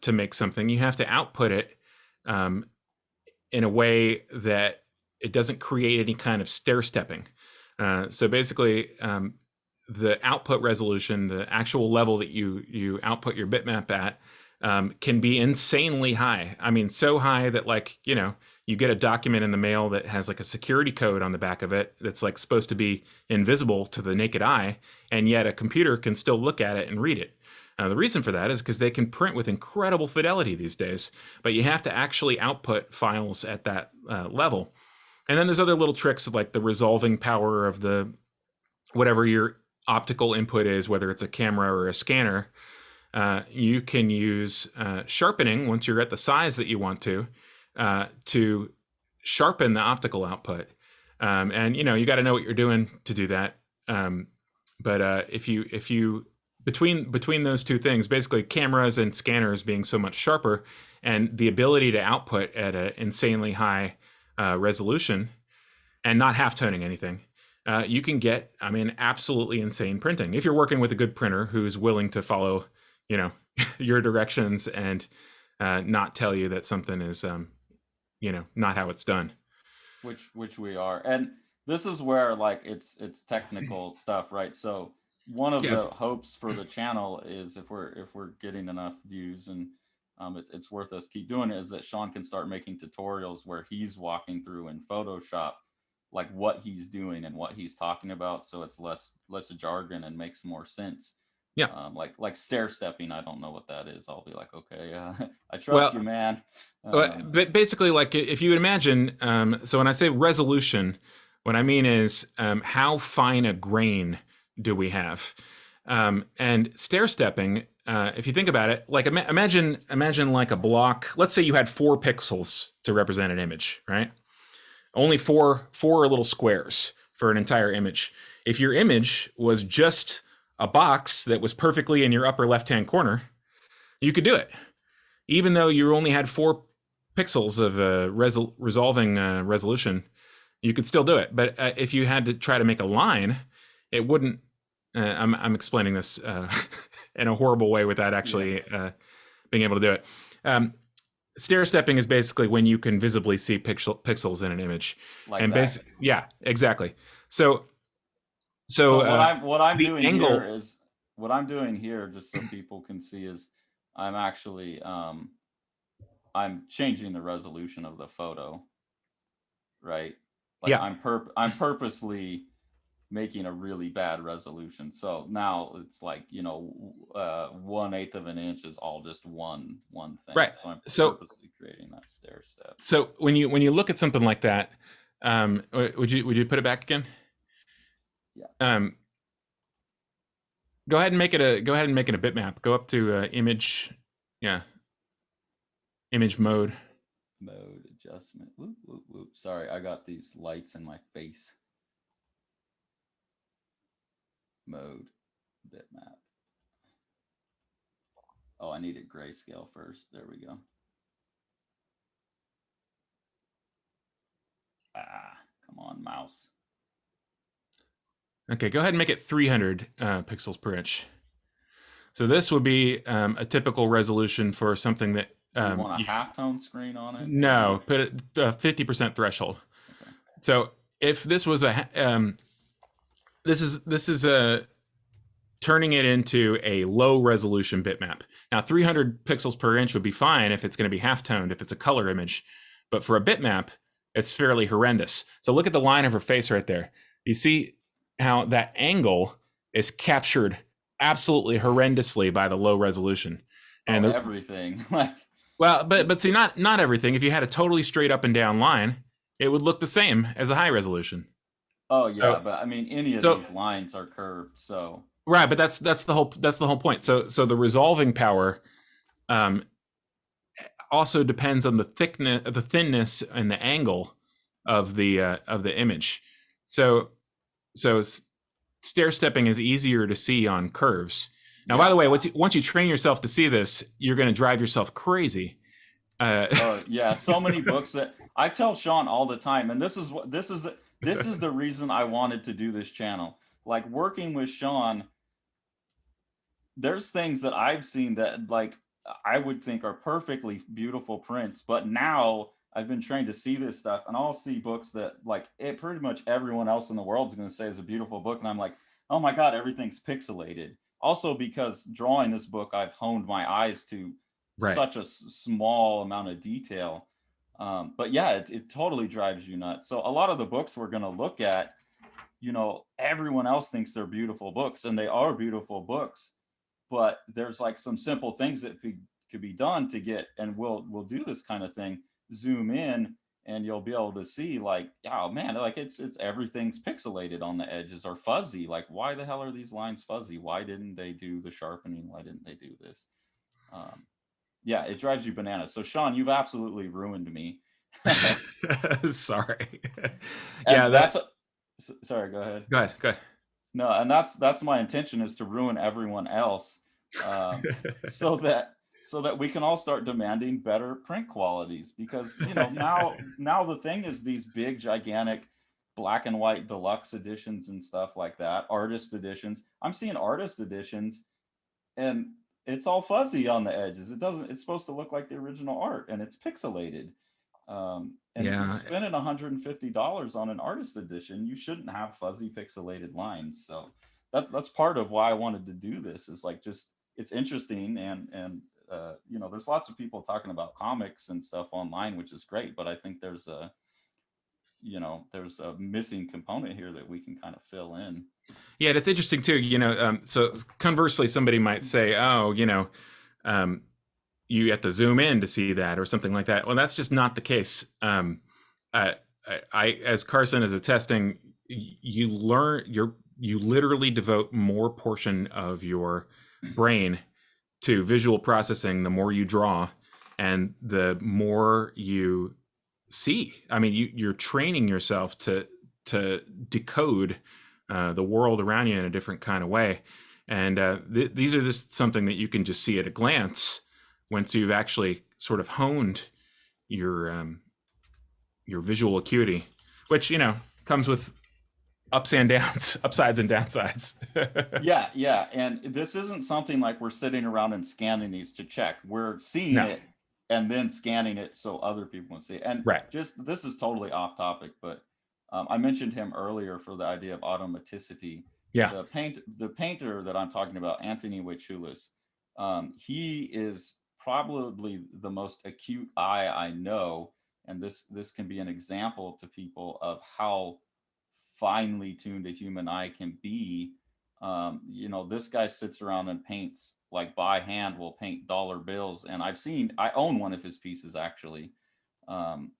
[SPEAKER 2] to make something, you have to output it um, in a way that it doesn't create any kind of stair stepping. So basically, the output resolution, the actual level that you output your bitmap at, can be insanely high. I mean, so high that like you get a document in the mail that has like a security code on the back of it that's like supposed to be invisible to the naked eye, and yet a computer can still look at it and read it. The reason for that is because they can print with incredible fidelity these days, but you have to actually output files at that level. And then there's other little tricks like the resolving power of the whatever your optical input is, whether it's a camera or a scanner. You can use sharpening once you're at the size that you want to sharpen the optical output. And you got to know what you're doing to do that. But if you between those two things, basically cameras and scanners being so much sharper, and the ability to output at an insanely high resolution and not half-toning anything, you can get, I mean, absolutely insane printing if you're working with a good printer who's willing to follow, your directions and not tell you that something is, not how it's done.
[SPEAKER 1] Which we are, and this is where like it's technical stuff, right? So one of
[SPEAKER 2] Yeah.
[SPEAKER 1] the hopes for the channel is if we're getting enough views, and it's worth us keep doing it, is that Sean can start making tutorials where he's walking through in Photoshop like what he's doing and what he's talking about, so it's less jargon and makes more sense.
[SPEAKER 2] Yeah.
[SPEAKER 1] Like stair stepping, I don't know what that is. I'll be like, okay, I trust you,
[SPEAKER 2] Well,
[SPEAKER 1] man.
[SPEAKER 2] but basically, like if you would imagine, so when I say resolution, what I mean is how fine a grain do we have? And stair stepping, if you think about it, like imagine like a block. Let's say you had 4 pixels to represent an image, right? Only four little squares for an entire image. If your image was just a box that was perfectly in your upper left-hand corner, you could do it, even though you only had 4 pixels of resolving resolution. You could still do it. But if you had to try to make a line, it wouldn't. I'm explaining this in a horrible way without actually being able to do it. Stair stepping is basically when you can visibly see pixels in an image,
[SPEAKER 1] like
[SPEAKER 2] and
[SPEAKER 1] that.
[SPEAKER 2] yeah, exactly. So
[SPEAKER 1] what I'm
[SPEAKER 2] the
[SPEAKER 1] doing
[SPEAKER 2] angle.
[SPEAKER 1] here is what I'm doing here, just so people can see, is I'm actually I'm changing the resolution of the photo, right? Like
[SPEAKER 2] Yeah,
[SPEAKER 1] I'm purposely making a really bad resolution. So now it's like, 1/8 of an inch is all just one thing.
[SPEAKER 2] right.
[SPEAKER 1] So I'm
[SPEAKER 2] So
[SPEAKER 1] purposely creating that stair step.
[SPEAKER 2] when you look at something like that, would you put it back again?
[SPEAKER 1] Yeah.
[SPEAKER 2] Go ahead and make it a bitmap. Go up to image, yeah, image mode.
[SPEAKER 1] Mode adjustment. Whoop, whoop, whoop. Sorry, I got these lights in my face. Mode bitmap. Oh, I needed grayscale first. There we go. Come on, mouse.
[SPEAKER 2] Okay, go ahead and make it 300 pixels per inch. So this would be a typical resolution for something that.
[SPEAKER 1] You want a halftone screen on it?
[SPEAKER 2] No, put it 50% threshold.
[SPEAKER 1] Okay.
[SPEAKER 2] So if this was this is a turning it into a low resolution bitmap. Now 300 pixels per inch would be fine if it's going to be half-toned, if it's a color image. But for a bitmap, it's fairly horrendous. So look at the line of her face right there. You see how that angle is captured absolutely horrendously by the low resolution. And
[SPEAKER 1] everything. Like,
[SPEAKER 2] well, but see, not everything. If you had a totally straight up and down line, it would look the same as a high resolution.
[SPEAKER 1] Oh yeah, but I mean, any of these lines are curved, so
[SPEAKER 2] right. But that's the whole point. So the resolving power also depends on the thinness, and the angle of the image. So stair stepping is easier to see on curves. Now, by the way, once you train yourself to see this, you're going to drive yourself crazy.
[SPEAKER 1] Yeah, so many books that I tell Sean all the time, and this is the reason I wanted to do this channel. Like, working with Sean, there's things that I've seen that, like, I would think are perfectly beautiful prints, but now I've been trained to see this stuff, and I'll see books that, like, pretty much everyone else in the world is going to say is a beautiful book, and I'm like, oh my god, everything's pixelated. Also, because drawing this book, I've honed my eyes to such a small amount of detail. But yeah, it totally drives you nuts. So a lot of the books we're going to look at, everyone else thinks they're beautiful books, and they are beautiful books, but there's like some simple things that could be done to get, and we'll do this kind of thing, zoom in, and you'll be able to see, like, oh man, like it's everything's pixelated on the edges, or fuzzy. Like, why the hell are these lines fuzzy? Why didn't they do the sharpening? Why didn't they do this? Yeah, it drives you bananas. So Sean, you've absolutely ruined me.
[SPEAKER 2] Sorry.
[SPEAKER 1] And yeah, sorry, go ahead.
[SPEAKER 2] Go ahead.
[SPEAKER 1] No, and that's my intention, is to ruin everyone else, so that we can all start demanding better print qualities, because now the thing is, these big gigantic black and white deluxe editions and stuff like that, artist editions. I'm seeing artist editions, and it's all fuzzy on the edges. It's supposed to look like the original art, and it's pixelated. And if you're spending $150 on an artist edition, you shouldn't have fuzzy pixelated lines. So that's part of why I wanted to do this, is like, just, it's interesting, and there's lots of people talking about comics and stuff online, which is great, but I think there's there's a missing component here that we can kind of fill in.
[SPEAKER 2] Yeah, that's interesting too. So conversely, somebody might say, "Oh, um, you have to zoom in to see that," or something like that. Well, that's just not the case. I, as Carson is attesting, you literally devote more portion of your brain to visual processing the more you draw, and the more you see. I mean, you're training yourself to decode the world around you in a different kind of way. And these are just something that you can just see at a glance once you've actually sort of honed your visual acuity, which comes with ups and downs, upsides and downsides.
[SPEAKER 1] Yeah, and this isn't something like we're sitting around and scanning these to check. We're seeing
[SPEAKER 2] No,
[SPEAKER 1] it and then scanning it so other people can see it. And
[SPEAKER 2] right?
[SPEAKER 1] just this is totally off topic, but I mentioned him earlier for the idea of automaticity.
[SPEAKER 2] Yeah,
[SPEAKER 1] The painter that I'm talking about, Anthony Wachulis, he is probably the most acute eye I know, and this can be an example to people of how finely tuned a human eye can be. This guy sits around and paints like by hand, will paint dollar bills. And I own one of his pieces actually. Um,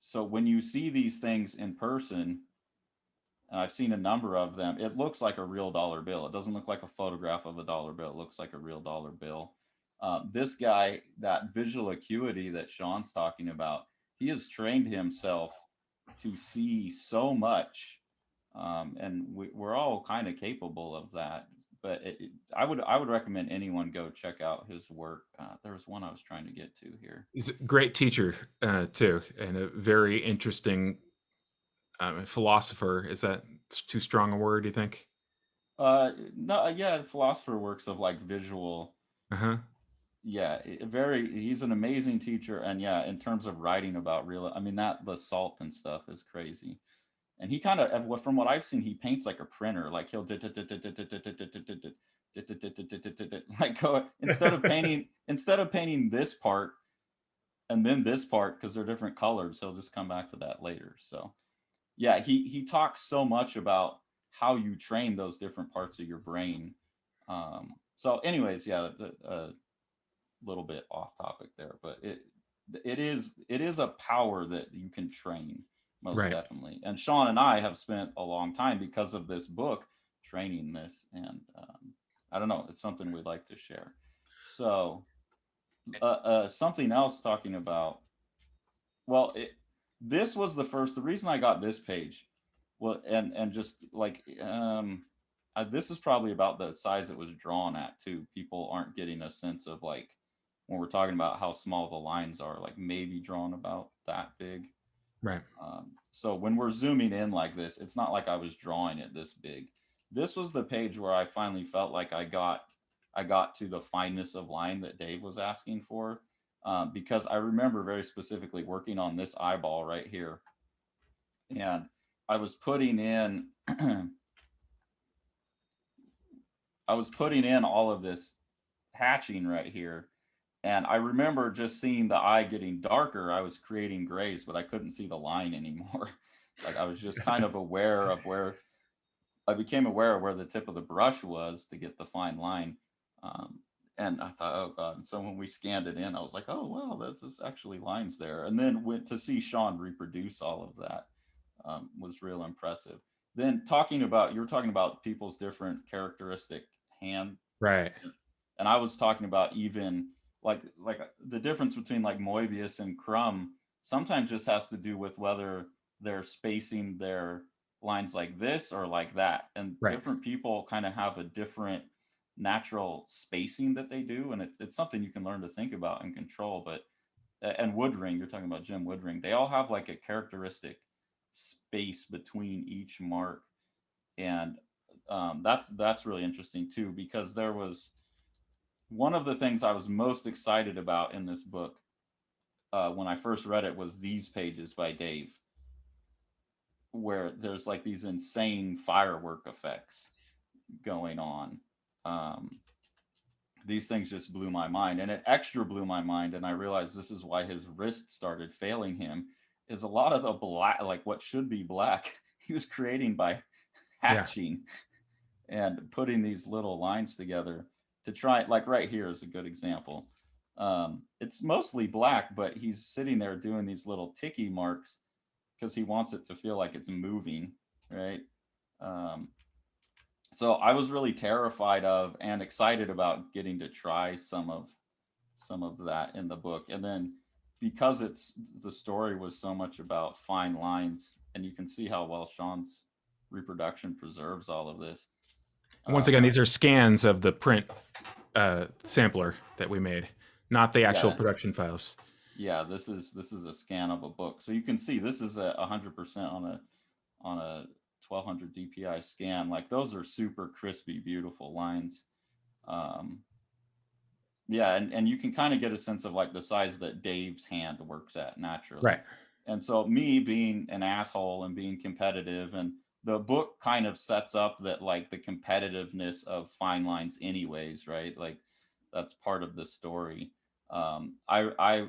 [SPEAKER 1] so when you see these things in person, and I've seen a number of them, it looks like a real dollar bill. It doesn't look like a photograph of a dollar bill. It looks like a real dollar bill. This guy, that visual acuity that Sean's talking about, he has trained himself to see so much, and we're all kind of capable of that. But I would recommend anyone go check out his work. There was one I was trying to get to here.
[SPEAKER 2] he's a great teacher too, and a very interesting philosopher. Is that too strong a word? Do you think?
[SPEAKER 1] No, yeah, philosopher works of like visual.
[SPEAKER 2] Uh huh.
[SPEAKER 1] Yeah, he's an amazing teacher, and yeah, in terms of writing about real, I mean that the salt and stuff is crazy. And he kind of, from what I've seen, he paints like a printer. Like he'll like go instead of painting this part and then this part because they're different colors, he'll just come back to that later. So yeah, he talks so much about how you train those different parts of your brain. So anyways, yeah, a little bit off topic there, but it is a power that you can train, most
[SPEAKER 2] Right.
[SPEAKER 1] definitely. And Sean and I have spent a long time because of this book training this, and I don't know, it's something we'd like to share. So something else talking about, well, this was the reason I got this page. Well, and just like this is probably about the size it was drawn at too. People aren't getting a sense of like when we're talking about how small the lines are, like maybe drawn about that big.
[SPEAKER 2] Right.
[SPEAKER 1] So when we're zooming in like this, it's not like I was drawing it this big. This was the page where I finally felt like I got to the fineness of line that Dave was asking for, because I remember very specifically working on this eyeball right here, and I was putting in I was putting in all of this hatching right here. And I remember just seeing the eye getting darker. I was creating grays, but I couldn't see the line anymore. Like I was just kind of aware of where I became aware of where the tip of the brush was to get the fine line. Um, and I thought, oh God. And so when we scanned it in, I was like, oh, wow, there's actually lines there. And then went to see Sean reproduce all of that, was real impressive. Then you're talking about people's different characteristic hand,
[SPEAKER 2] Right.
[SPEAKER 1] and I was talking about even like the difference between like Moebius and Crumb sometimes just has to do with whether they're spacing their lines like this or like that, and
[SPEAKER 2] Right.
[SPEAKER 1] different people kind of have a different natural spacing that they do, and it's something you can learn to think about and control. But and Woodring, you're talking about Jim Woodring, they all have like a characteristic space between each mark, and that's really interesting too, because there was one of the things I was most excited about in this book, when I first read it, was these pages by Dave, where there's like these insane firework effects going on. Um, these things just blew my mind, and it extra blew my mind. And I realized this is why his wrist started failing him, is a lot of the black, like what should be black, he was creating by
[SPEAKER 2] Yeah.
[SPEAKER 1] hatching and putting these little lines together to try, like right here is a good example. It's mostly black, but he's sitting there doing these little ticky marks because he wants it to feel like it's moving, right? Um, so I was really terrified of and excited about getting to try some of that in the book. And then because it's the story was so much about fine lines, and you can see how well Sean's reproduction preserves all of this.
[SPEAKER 2] Once again, these are scans of the print sampler that we made, not the actual production files.
[SPEAKER 1] Yeah, this is a scan of a book, so you can see this is a 100% on a 1200 DPI scan. Like those are super crispy, beautiful lines. Yeah, and you can kind of get a sense of like the size that Dave's hand works at naturally.
[SPEAKER 2] Right.
[SPEAKER 1] And so me being an asshole and being competitive, and the book kind of sets up that like the competitiveness of fine lines anyways, right? Like that's part of the story. I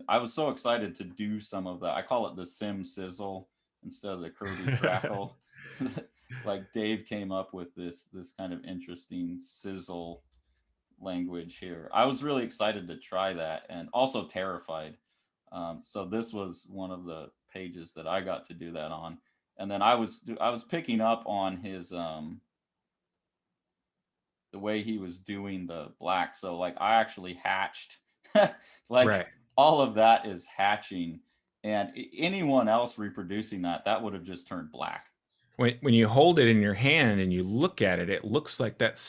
[SPEAKER 1] was so excited to do some of that. I call it the sim sizzle instead of the curvy crackle. Like Dave came up with this kind of interesting sizzle language here. I was really excited to try that, and also terrified. So this was one of the pages that I got to do that on. And then I was picking up on his the way he was doing the black. So like I actually hatched like
[SPEAKER 2] right.
[SPEAKER 1] all of that is hatching, and anyone else reproducing that would have just turned black.
[SPEAKER 2] When you hold it in your hand and you look at it, it looks like that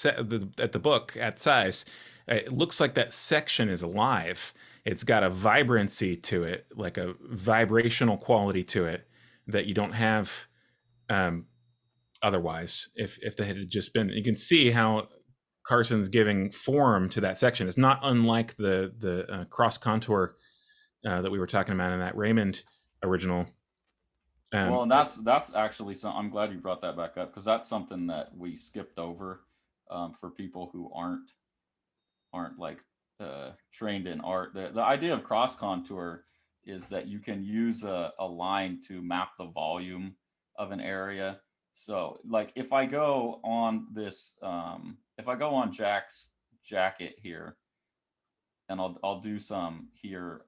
[SPEAKER 2] at the book at size. It looks like that section is alive. It's got a vibrancy to it, like a vibrational quality to it that you don't have otherwise. If they had just been, you can see how Carson's giving form to that section. It's not unlike the cross contour that we were talking about in that Raymond original.
[SPEAKER 1] Well, and that's actually something. I'm glad you brought that back up, because that's something that we skipped over for people who aren't like trained in art. The idea of cross contour is that you can use a line to map the volume of an area. So like if I go on this, if I go on Jack's jacket here, and I'll do some here.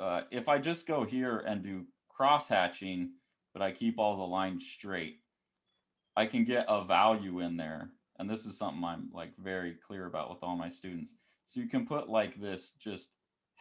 [SPEAKER 1] If I just go here and do cross hatching, but I keep all the lines straight, I can get a value in there. And this is something I'm like very clear about with all my students. So you can put like this just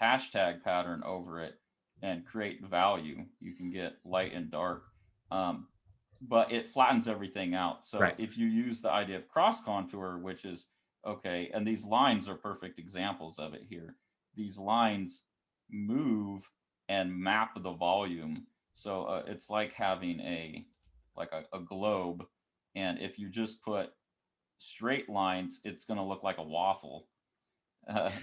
[SPEAKER 1] hashtag pattern over it and create value. You can get light and dark, but it flattens everything out. So
[SPEAKER 2] right.
[SPEAKER 1] if you use the idea of cross contour, which is okay, and these lines are perfect examples of it here. These lines move and map the volume. So it's like having a globe, and if you just put straight lines, it's going to look like a waffle.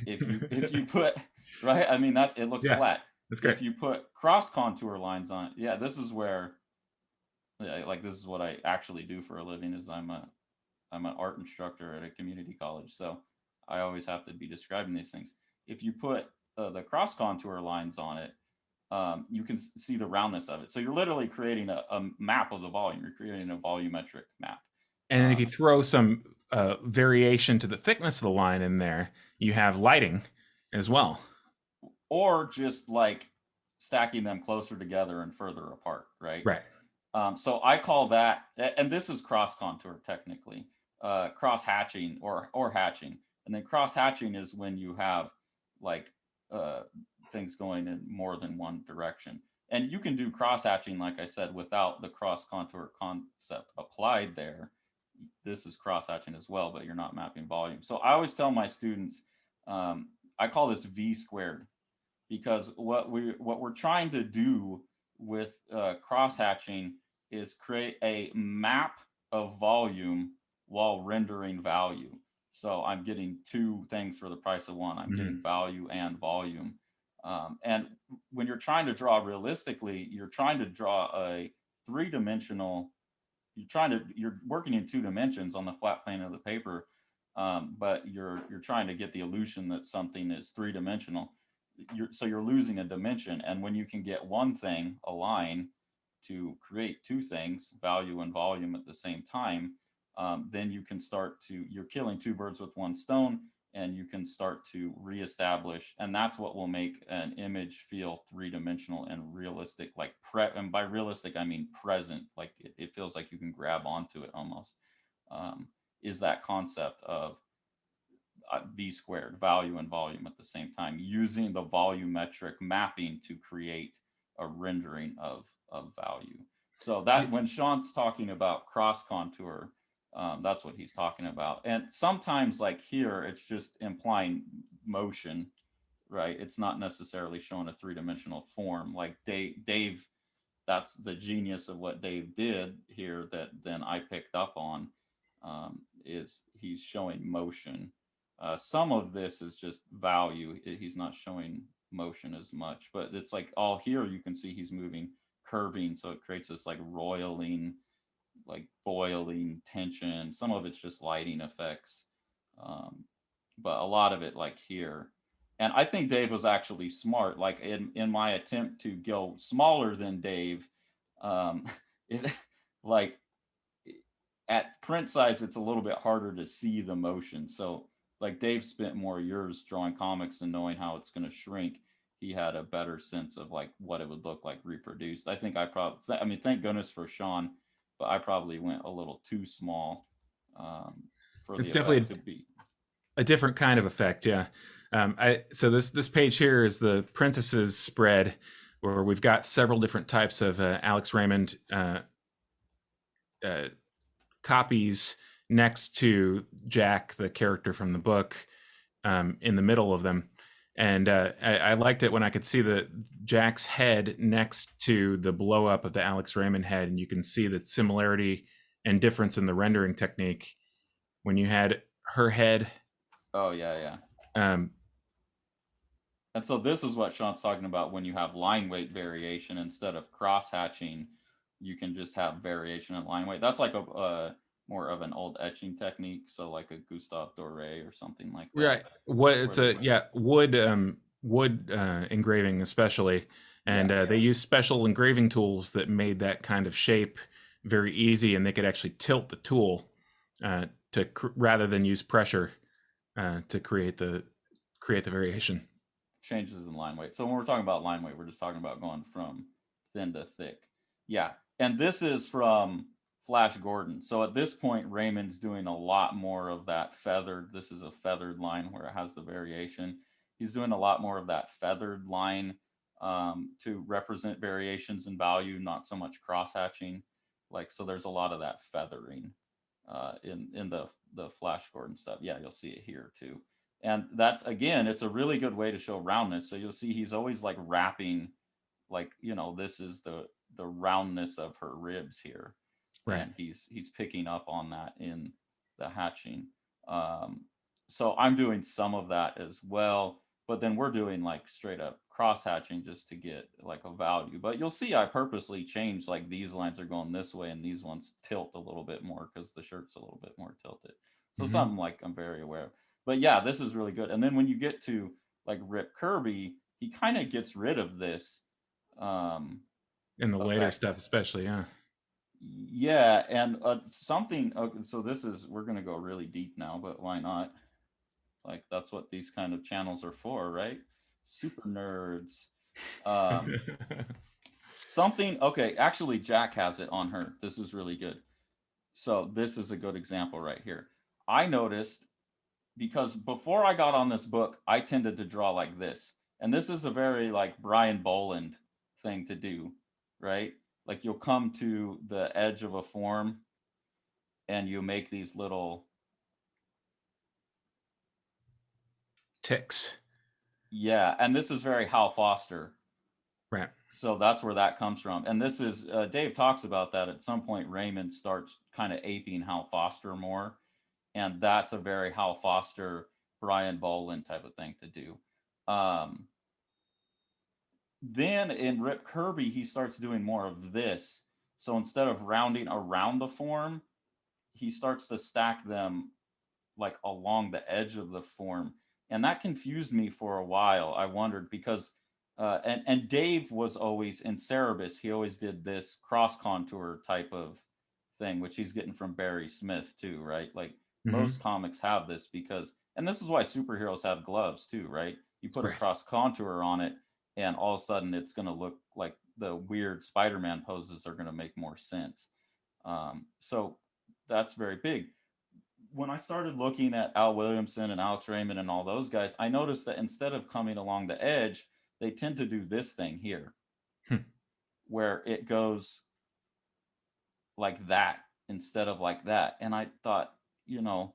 [SPEAKER 1] If you put right, I mean it looks flat.
[SPEAKER 2] That's great.
[SPEAKER 1] If you put cross contour lines on it, yeah, this is where like this is what I actually do for a living. Is I'm an art instructor at a community college, so I always have to be describing these things. If you put the cross contour lines on it, you can see the roundness of it. So you're literally creating a map of the volume. You're creating a volumetric map.
[SPEAKER 2] And then if you throw some variation to the thickness of the line in there, you have lighting as well.
[SPEAKER 1] Or just like stacking them closer together and further apart, right?
[SPEAKER 2] Right.
[SPEAKER 1] So I call that, and this is cross contour technically, cross hatching or hatching. And then cross hatching is when you have like things going in more than one direction. And you can do cross hatching, like I said, without the cross contour concept applied there. This is cross hatching as well, but you're not mapping volume. So I always tell my students, I call this V squared, because what we're trying to do with cross hatching is create a map of volume while rendering value. So I'm getting two things for the price of one. I'm getting value and volume. And when you're trying to draw realistically, you're trying to draw a three-dimensional, you're working in 2 dimensions on the flat plane of the paper. but you're trying to get the illusion that something is three-dimensional. So you're losing a dimension, and when you can get one thing, a line, to create two things, value and volume, at the same time, then you can start to, you're killing two birds with one stone, and you can start to reestablish, and that's what will make an image feel three-dimensional and realistic, like and by realistic I mean present, like it feels like you can grab onto it almost. Is that concept of v squared, value and volume at the same time, using the volumetric mapping to create a rendering of value. So that when Sean's talking about cross contour, that's what he's talking about. And sometimes like here, it's just implying motion, right? It's not necessarily showing a three-dimensional form. Like Dave, that's the genius of what Dave did here that then I picked up on, is he's showing motion. Some of this is just value. He's not showing motion as much, but it's like all here you can see he's moving, curving, so it creates this like roiling, like boiling tension. Some of it's just lighting effects, but a lot of it like here. And I think Dave was actually smart. Like in my attempt to go smaller than Dave, um, it like at print size, it's a little bit harder to see the motion. So like Dave spent more years drawing comics and knowing how it's going to shrink. He had a better sense of like what it would look like reproduced. I think I probably, I mean, thank goodness for Sean, but I probably went a little too small, for the
[SPEAKER 2] It's
[SPEAKER 1] effect
[SPEAKER 2] definitely
[SPEAKER 1] to be.
[SPEAKER 2] a different kind of effect. Yeah. So this page here is the Prentice's spread, where we've got several different types of Alex Raymond copies next to Jack, the character from the book, in the middle of them. And I liked it when I could see the Jack's head next to the blow up of the Alex Raymond head, and you can see the similarity and difference in the rendering technique when you had her head.
[SPEAKER 1] Oh yeah.
[SPEAKER 2] Um,
[SPEAKER 1] And so this is what Sean's talking about when you have line weight variation instead of cross hatching, you can just have variation in line weight. That's like a more of an old etching technique, so like a Gustave Doré or something like
[SPEAKER 2] right.
[SPEAKER 1] that.
[SPEAKER 2] What it's a wood engraving especially, and
[SPEAKER 1] Yeah.
[SPEAKER 2] they use special engraving tools that made that kind of shape very easy, and they could actually tilt the tool rather than use pressure to create the variation.
[SPEAKER 1] Changes in line weight. So when we're talking about line weight, we're just talking about going from thin to thick. Yeah. And this is from Flash Gordon. So at this point, Raymond's doing a lot more of that feathered. This is a feathered line where it has the variation. He's doing a lot more of that feathered line, to represent variations in value, not so much cross hatching. Like, so there's a lot of that feathering in the Flash Gordon stuff. Yeah, you'll see it here too. And that's, again, it's a really good way to show roundness. So you'll see he's always like wrapping, like, this is the roundness of her ribs here,
[SPEAKER 2] Right.
[SPEAKER 1] and he's picking up on that in the hatching. So I'm doing some of that as well, but then we're doing like straight up cross hatching just to get like a value. But you'll see I purposely change, like these lines are going this way and these ones tilt a little bit more because the shirt's a little bit more tilted. So
[SPEAKER 2] Mm-hmm.
[SPEAKER 1] something like I'm very aware of. But yeah, this is really good. And then when you get to like Rip Kirby, he kind of gets rid of this
[SPEAKER 2] In the later
[SPEAKER 1] effect.
[SPEAKER 2] stuff, especially, yeah.
[SPEAKER 1] Yeah, and something. Okay, so this is, we're gonna go really deep now, but why not? Like that's what these kind of channels are for, right? Super nerds. Um, something. Okay, actually, Jack has it on her. This is really good. So this is a good example right here. I noticed, because before I got on this book, I tended to draw like this. And this is a very like Brian Boland thing to do, right? Like you'll come to the edge of a form and you make these little
[SPEAKER 2] ticks.
[SPEAKER 1] Yeah, and this is very Hal Foster.
[SPEAKER 2] Right.
[SPEAKER 1] So that's where that comes from. And this is, Dave talks about that at some point. Raymond starts kind of aping Hal Foster more. And that's a very Hal Foster, Brian Boland type of thing to do. Then in Rip Kirby, he starts doing more of this. So instead of rounding around the form, he starts to stack them like along the edge of the form. And that confused me for a while. I wondered because and Dave was always in Cerebus. He always did this cross contour type of thing, which he's getting from Barry Smith too, right? Like
[SPEAKER 2] Mm-hmm.
[SPEAKER 1] most comics have this because, and this is why superheroes have gloves too, right? You put a
[SPEAKER 2] Right.
[SPEAKER 1] cross contour on it, and all of a sudden it's going to look like the weird Spider-Man poses are going to make more sense. So that's very big. When I started looking at Al Williamson and Alex Raymond and all those guys, I noticed that instead of coming along the edge, they tend to do this thing here,
[SPEAKER 2] Hmm.
[SPEAKER 1] where it goes like that instead of like that. And I thought, you know,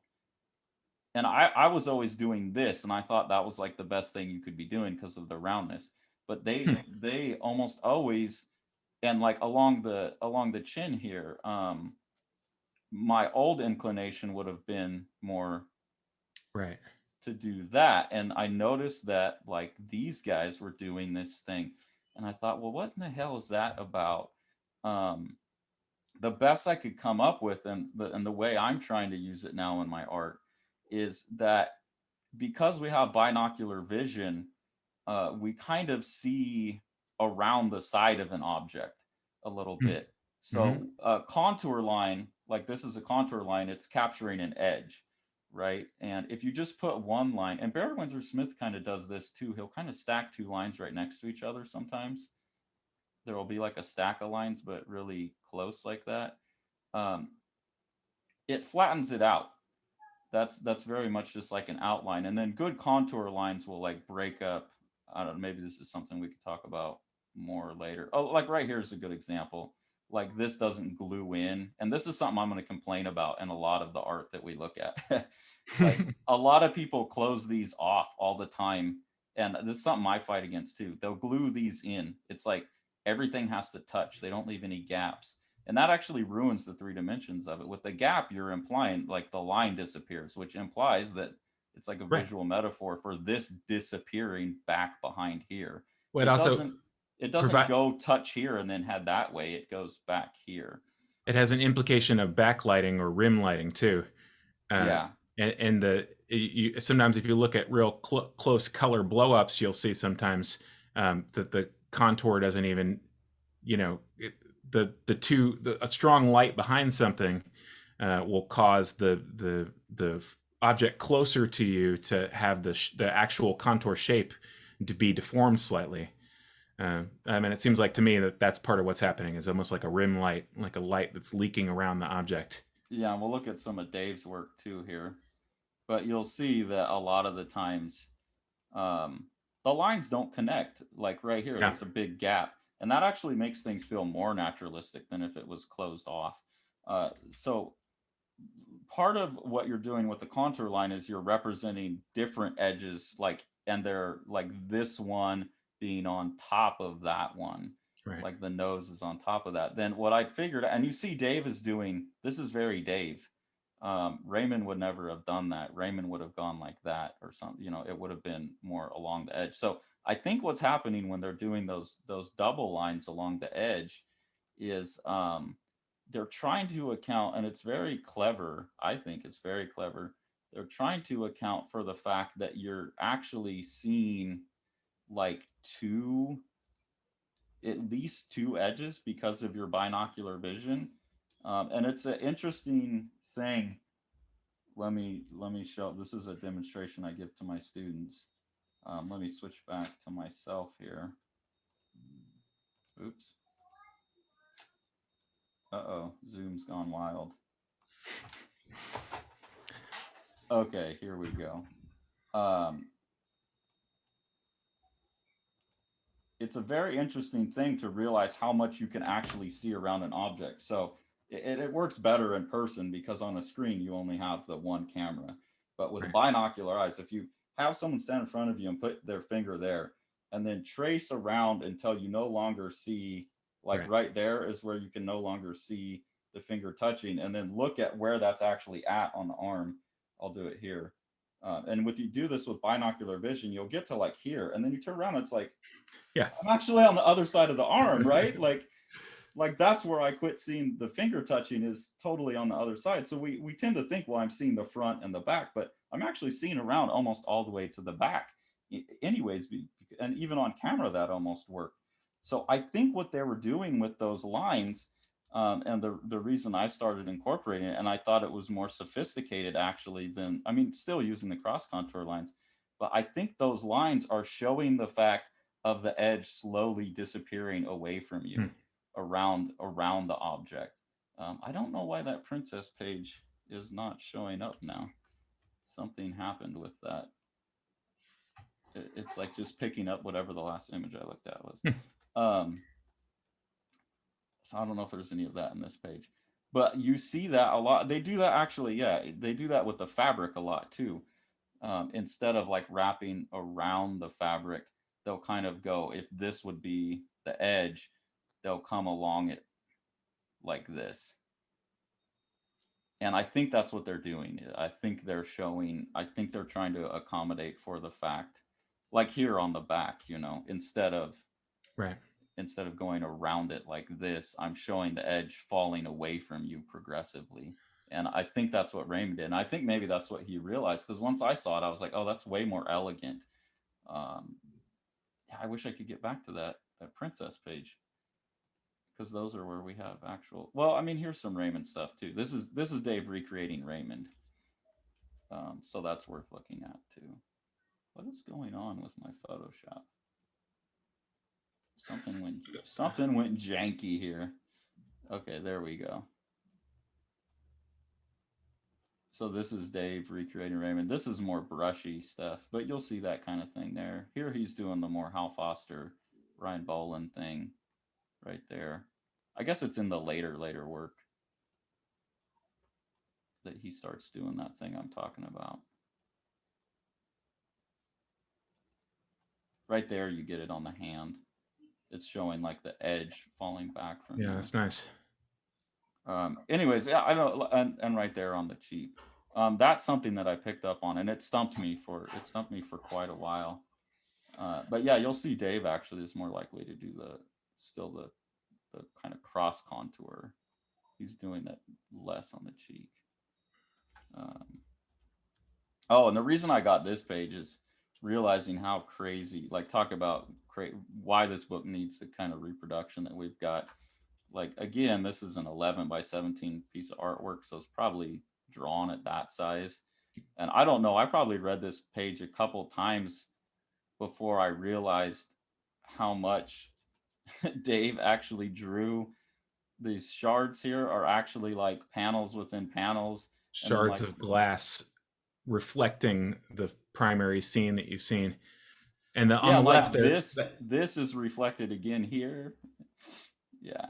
[SPEAKER 1] and I was always doing this, and I thought that was like the best thing you could be doing because of the roundness. But
[SPEAKER 2] Hmm.
[SPEAKER 1] they almost always, and like along the chin here, my old inclination would have been more
[SPEAKER 2] Right.
[SPEAKER 1] to do that. And I noticed that like these guys were doing this thing. And I thought, well, what in the hell is that about? Um, the best I could come up with, and the way I'm trying to use it now in my art, is that because we have binocular vision, we kind of see around the side of an object a little
[SPEAKER 2] Hmm.
[SPEAKER 1] bit.
[SPEAKER 2] Mm-hmm.
[SPEAKER 1] So a contour line, like this is a contour line, it's capturing an edge, right? And if you just put one line, and Barry Windsor Smith kind of does this too, he'll kind of stack two lines right next to each other sometimes. There will be like a stack of lines, but really close like that. Um, it flattens it out. That's very much just like an outline, and then good contour lines will like break up. I don't know, maybe this is something we could talk about more later. Oh, like right here is a good example. Like this doesn't glue in, and this is something I'm going to complain about in a lot of the art that we look at. Like a lot of people close these off all the time, and this is something I fight against too. They'll glue these in. It's like everything has to touch. They don't leave any gaps, and that actually ruins the three dimensions of it. With the gap, you're implying like the line disappears, which implies that it's like a
[SPEAKER 2] Right.
[SPEAKER 1] visual metaphor for this disappearing back behind here.
[SPEAKER 2] Well, it
[SPEAKER 1] It
[SPEAKER 2] also
[SPEAKER 1] doesn't it doesn't
[SPEAKER 2] provide
[SPEAKER 1] go touch here and then head that way. It goes back here.
[SPEAKER 2] it has an implication of backlighting or rim lighting too. Uh,
[SPEAKER 1] Yeah.
[SPEAKER 2] and you, sometimes if you look at real close color blowups, you'll see sometimes that the contour doesn't even, you know, a strong light behind something will cause the object closer to you to have the actual contour shape to be deformed slightly. I mean, it seems like to me that that's part of what's happening is almost like a rim light, like a light that's leaking around the object.
[SPEAKER 1] Yeah, we'll look at some of Dave's work too here. But you'll see that a lot of the times um, the lines don't connect. Like right here,
[SPEAKER 2] Yeah.
[SPEAKER 1] there's a big gap, and that actually makes things feel more naturalistic than if it was closed off. So part of what you're doing with the contour line is you're representing different edges, like, and they're like this one being on top of that one,
[SPEAKER 2] Right.
[SPEAKER 1] like the nose is on top of that. Then what I figured, and you see Dave is doing this is very Dave. Raymond would never have done that. Raymond would have gone like that or something. You know, it would have been more along the edge. So I think what's happening when they're doing those double lines along the edge is they're trying to account, and it's very clever. I think it's very clever. They're trying to account for the fact that you're actually seeing like two, at least two edges because of your binocular vision. And it's an interesting thing. Let me show. This is a demonstration I give to my students. Let me switch back to myself here. Oops. Uh-oh, Zoom's gone wild. Okay, here we go. Um, it's a very interesting thing to realize how much you can actually see around an object. So it works better in person because on a screen you only have the one camera. But with
[SPEAKER 2] Right.
[SPEAKER 1] binocular eyes, if you have someone stand in front of you and put their finger there and then trace around until you no longer see, like
[SPEAKER 2] Right.
[SPEAKER 1] right there is where you can no longer see the finger touching, and then look at where that's actually at on the arm. I'll do it here. And if you do this with binocular vision, you'll get to like here, and then you turn around, it's like,
[SPEAKER 2] Yeah.
[SPEAKER 1] I'm actually on the other side of the arm, right? Like like that's where I quit seeing the finger touching is totally on the other side. So we tend to think, well, I'm seeing the front and the back, but I'm actually seeing around almost all the way to the back anyways. And even on camera, that almost worked. So I think what they were doing with those lines, and the reason I started incorporating it, and I thought it was more sophisticated actually than, I mean, still using the cross contour lines, but I think those lines are showing the fact of the edge slowly disappearing away from you around the object. I don't know why that princess page is not showing up now. Something happened with that. It's like just picking up whatever the last image I looked at was. So I don't know if there's any of that in this page, but you see that a lot. They do that actually. Yeah, they do that with the fabric a lot too. Instead of like wrapping around the fabric, they'll kind of go, if this would be the edge, they'll come along it like this. And I think that's what they're doing. I think they're trying to accommodate for the fact, like here on the back, you know, instead of going around it like this, I'm showing the edge falling away from you progressively. And I think that's what Raymond did. And I think maybe that's what he realized, because once I saw it, I was like, oh, that's way more elegant. I wish I could get back to that princess page, because those are where we have actual, well, I mean, here's some Raymond stuff too. This is Dave recreating Raymond. So that's worth looking at too. What is going on with my Photoshop? Something went janky here. Okay, there we go. So this is Dave recreating Raymond. This is more brushy stuff, but you'll see that kind of thing there. Here he's doing the more Hal Foster, Ryan Boland thing right there. I guess it's in the later work that he starts doing that thing I'm talking about. Right there, you get it on the hand. It's showing like the edge falling back from there.
[SPEAKER 2] That's nice.
[SPEAKER 1] Anyways, yeah, I know, and right there on the cheap. That's something that I picked up on, and it stumped me for quite a while. But yeah, you'll see Dave actually is more likely to do the kind of cross contour. He's doing that less on the cheek. Oh, and the reason I got this page is realizing how crazy, like, talk about why this book needs the kind of reproduction that we've got. Like, again, this is an 11 by 17 piece of artwork, so it's probably drawn at that size. And I don't know, I probably read this page a couple times before I realized how much Dave actually drew. These shards here are actually like panels within panels.
[SPEAKER 2] Shards of glass reflecting the primary scene that you've seen. And on the left there,
[SPEAKER 1] this is reflected again here. Yeah.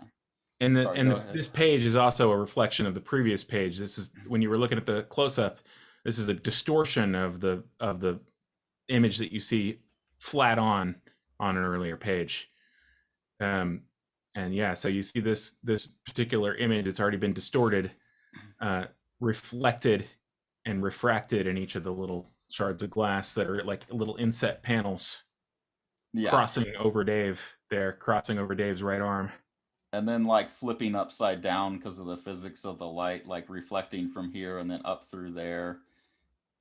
[SPEAKER 2] And this page is also a reflection of the previous page. This is, when you were looking at the close-up, this is a distortion of the image that you see flat on an earlier page. And yeah, so you see this particular image, it's already been distorted, reflected and refracted in each of the little shards of glass that are like little inset panels, crossing over Dave's right arm.
[SPEAKER 1] And then like flipping upside down because of the physics of the light, like reflecting from here and then up through there.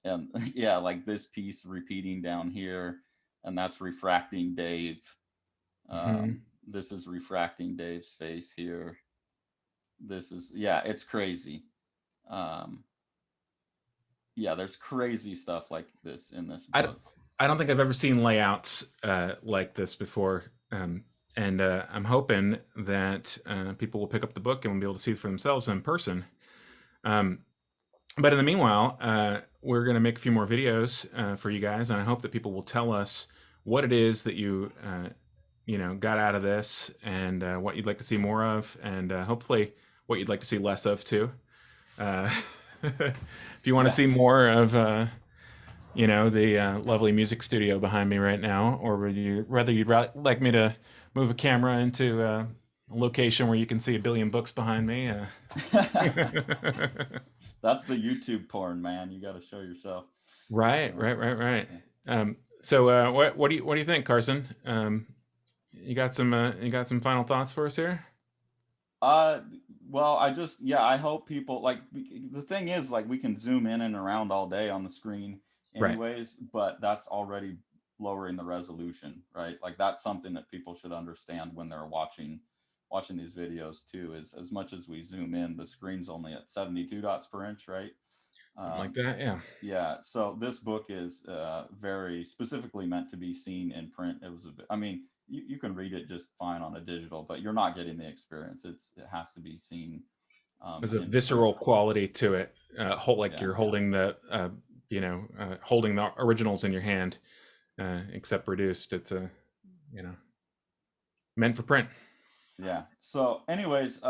[SPEAKER 1] And yeah, like this piece repeating down here, and that's refracting Dave. This is refracting Dave's face here. This is, yeah, it's crazy. Yeah, there's crazy stuff like this in this book.
[SPEAKER 2] I don't think I've ever seen layouts like this before. And I'm hoping that people will pick up the book and will be able to see it for themselves in person. But in the meanwhile, we're going to make a few more videos for you guys, and I hope that people will tell us what it is that you got out of this, and what you'd like to see more of, and hopefully what you'd like to see less of too. If you want to see more of the lovely music studio behind me right now, or would you you'd like me to move a camera into a location where you can see a billion books behind me?
[SPEAKER 1] That's the YouTube porn, man. You got to show yourself.
[SPEAKER 2] Right. So what do you think, Carson? You got some final thoughts for us here?
[SPEAKER 1] Uh, well, I hope people like the thing is like we can zoom in and around all day on the screen
[SPEAKER 2] Right.
[SPEAKER 1] anyways, but that's already lowering the resolution, right? Like that's something that people should understand when they're watching these videos too, is as much as we zoom in, the screen's only at 72 dots per inch, right?
[SPEAKER 2] Something like
[SPEAKER 1] Um,
[SPEAKER 2] that. Yeah.
[SPEAKER 1] yeah, so this book is very specifically meant to be seen in print. I mean, you can read it just fine on a digital, but you're not getting the experience. It has to be seen
[SPEAKER 2] There's a
[SPEAKER 1] in print.
[SPEAKER 2] visceral quality to it. Like
[SPEAKER 1] Yeah,
[SPEAKER 2] you're holding holding the originals in your hand, except reduced. It's a, you know, meant for print.
[SPEAKER 1] yeah. So, anyways,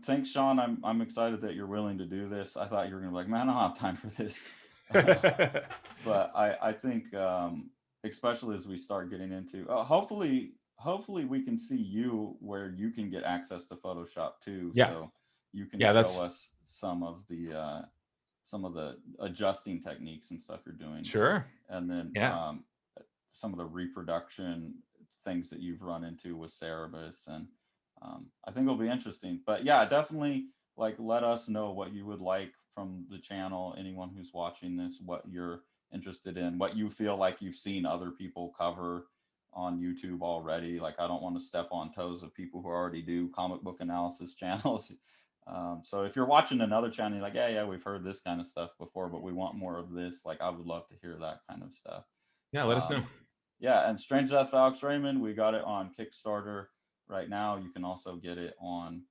[SPEAKER 1] thanks, Sean. I'm excited that you're willing to do this. I thought you were gonna be like, man, I don't have time for this. But I think especially as we start getting into hopefully we can see you where you can get access to Photoshop too,
[SPEAKER 2] Yeah.
[SPEAKER 1] so you can
[SPEAKER 2] Yeah.
[SPEAKER 1] show
[SPEAKER 2] That's
[SPEAKER 1] us some of the adjusting techniques and stuff you're doing,
[SPEAKER 2] sure.
[SPEAKER 1] and then
[SPEAKER 2] Yeah.
[SPEAKER 1] some of the reproduction things that you've run into with Cerebus, and I think it'll be interesting. But yeah, definitely like let us know what you would like from the channel. Anyone who's watching this, what you're interested in, what you feel like you've seen other people cover on YouTube already. Like I don't want to step on toes of people who already do comic book analysis channels. So if you're watching another channel, you're like, yeah, we've heard this kind of stuff before, but we want more of this. Like I would love to hear that kind of stuff.
[SPEAKER 2] Yeah. Let us know.
[SPEAKER 1] Yeah, and Strange Death of Alex Raymond, we got it on Kickstarter right now. You can also get it on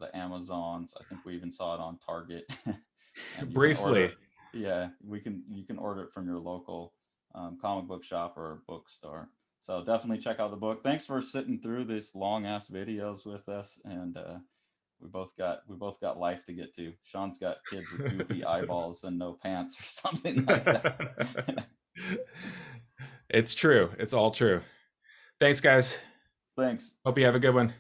[SPEAKER 1] the Amazons. I think we even saw it on Target, and you can order.
[SPEAKER 2] Briefly.
[SPEAKER 1] Yeah, you can order it from your local comic book shop or bookstore. So definitely check out the book. Thanks for sitting through this long ass videos with us, and we both got life to get to. Sean's got kids with goopy eyeballs and no pants or something like that.
[SPEAKER 2] It's true. It's all true. Thanks, guys.
[SPEAKER 1] Thanks.
[SPEAKER 2] Hope you have a good one.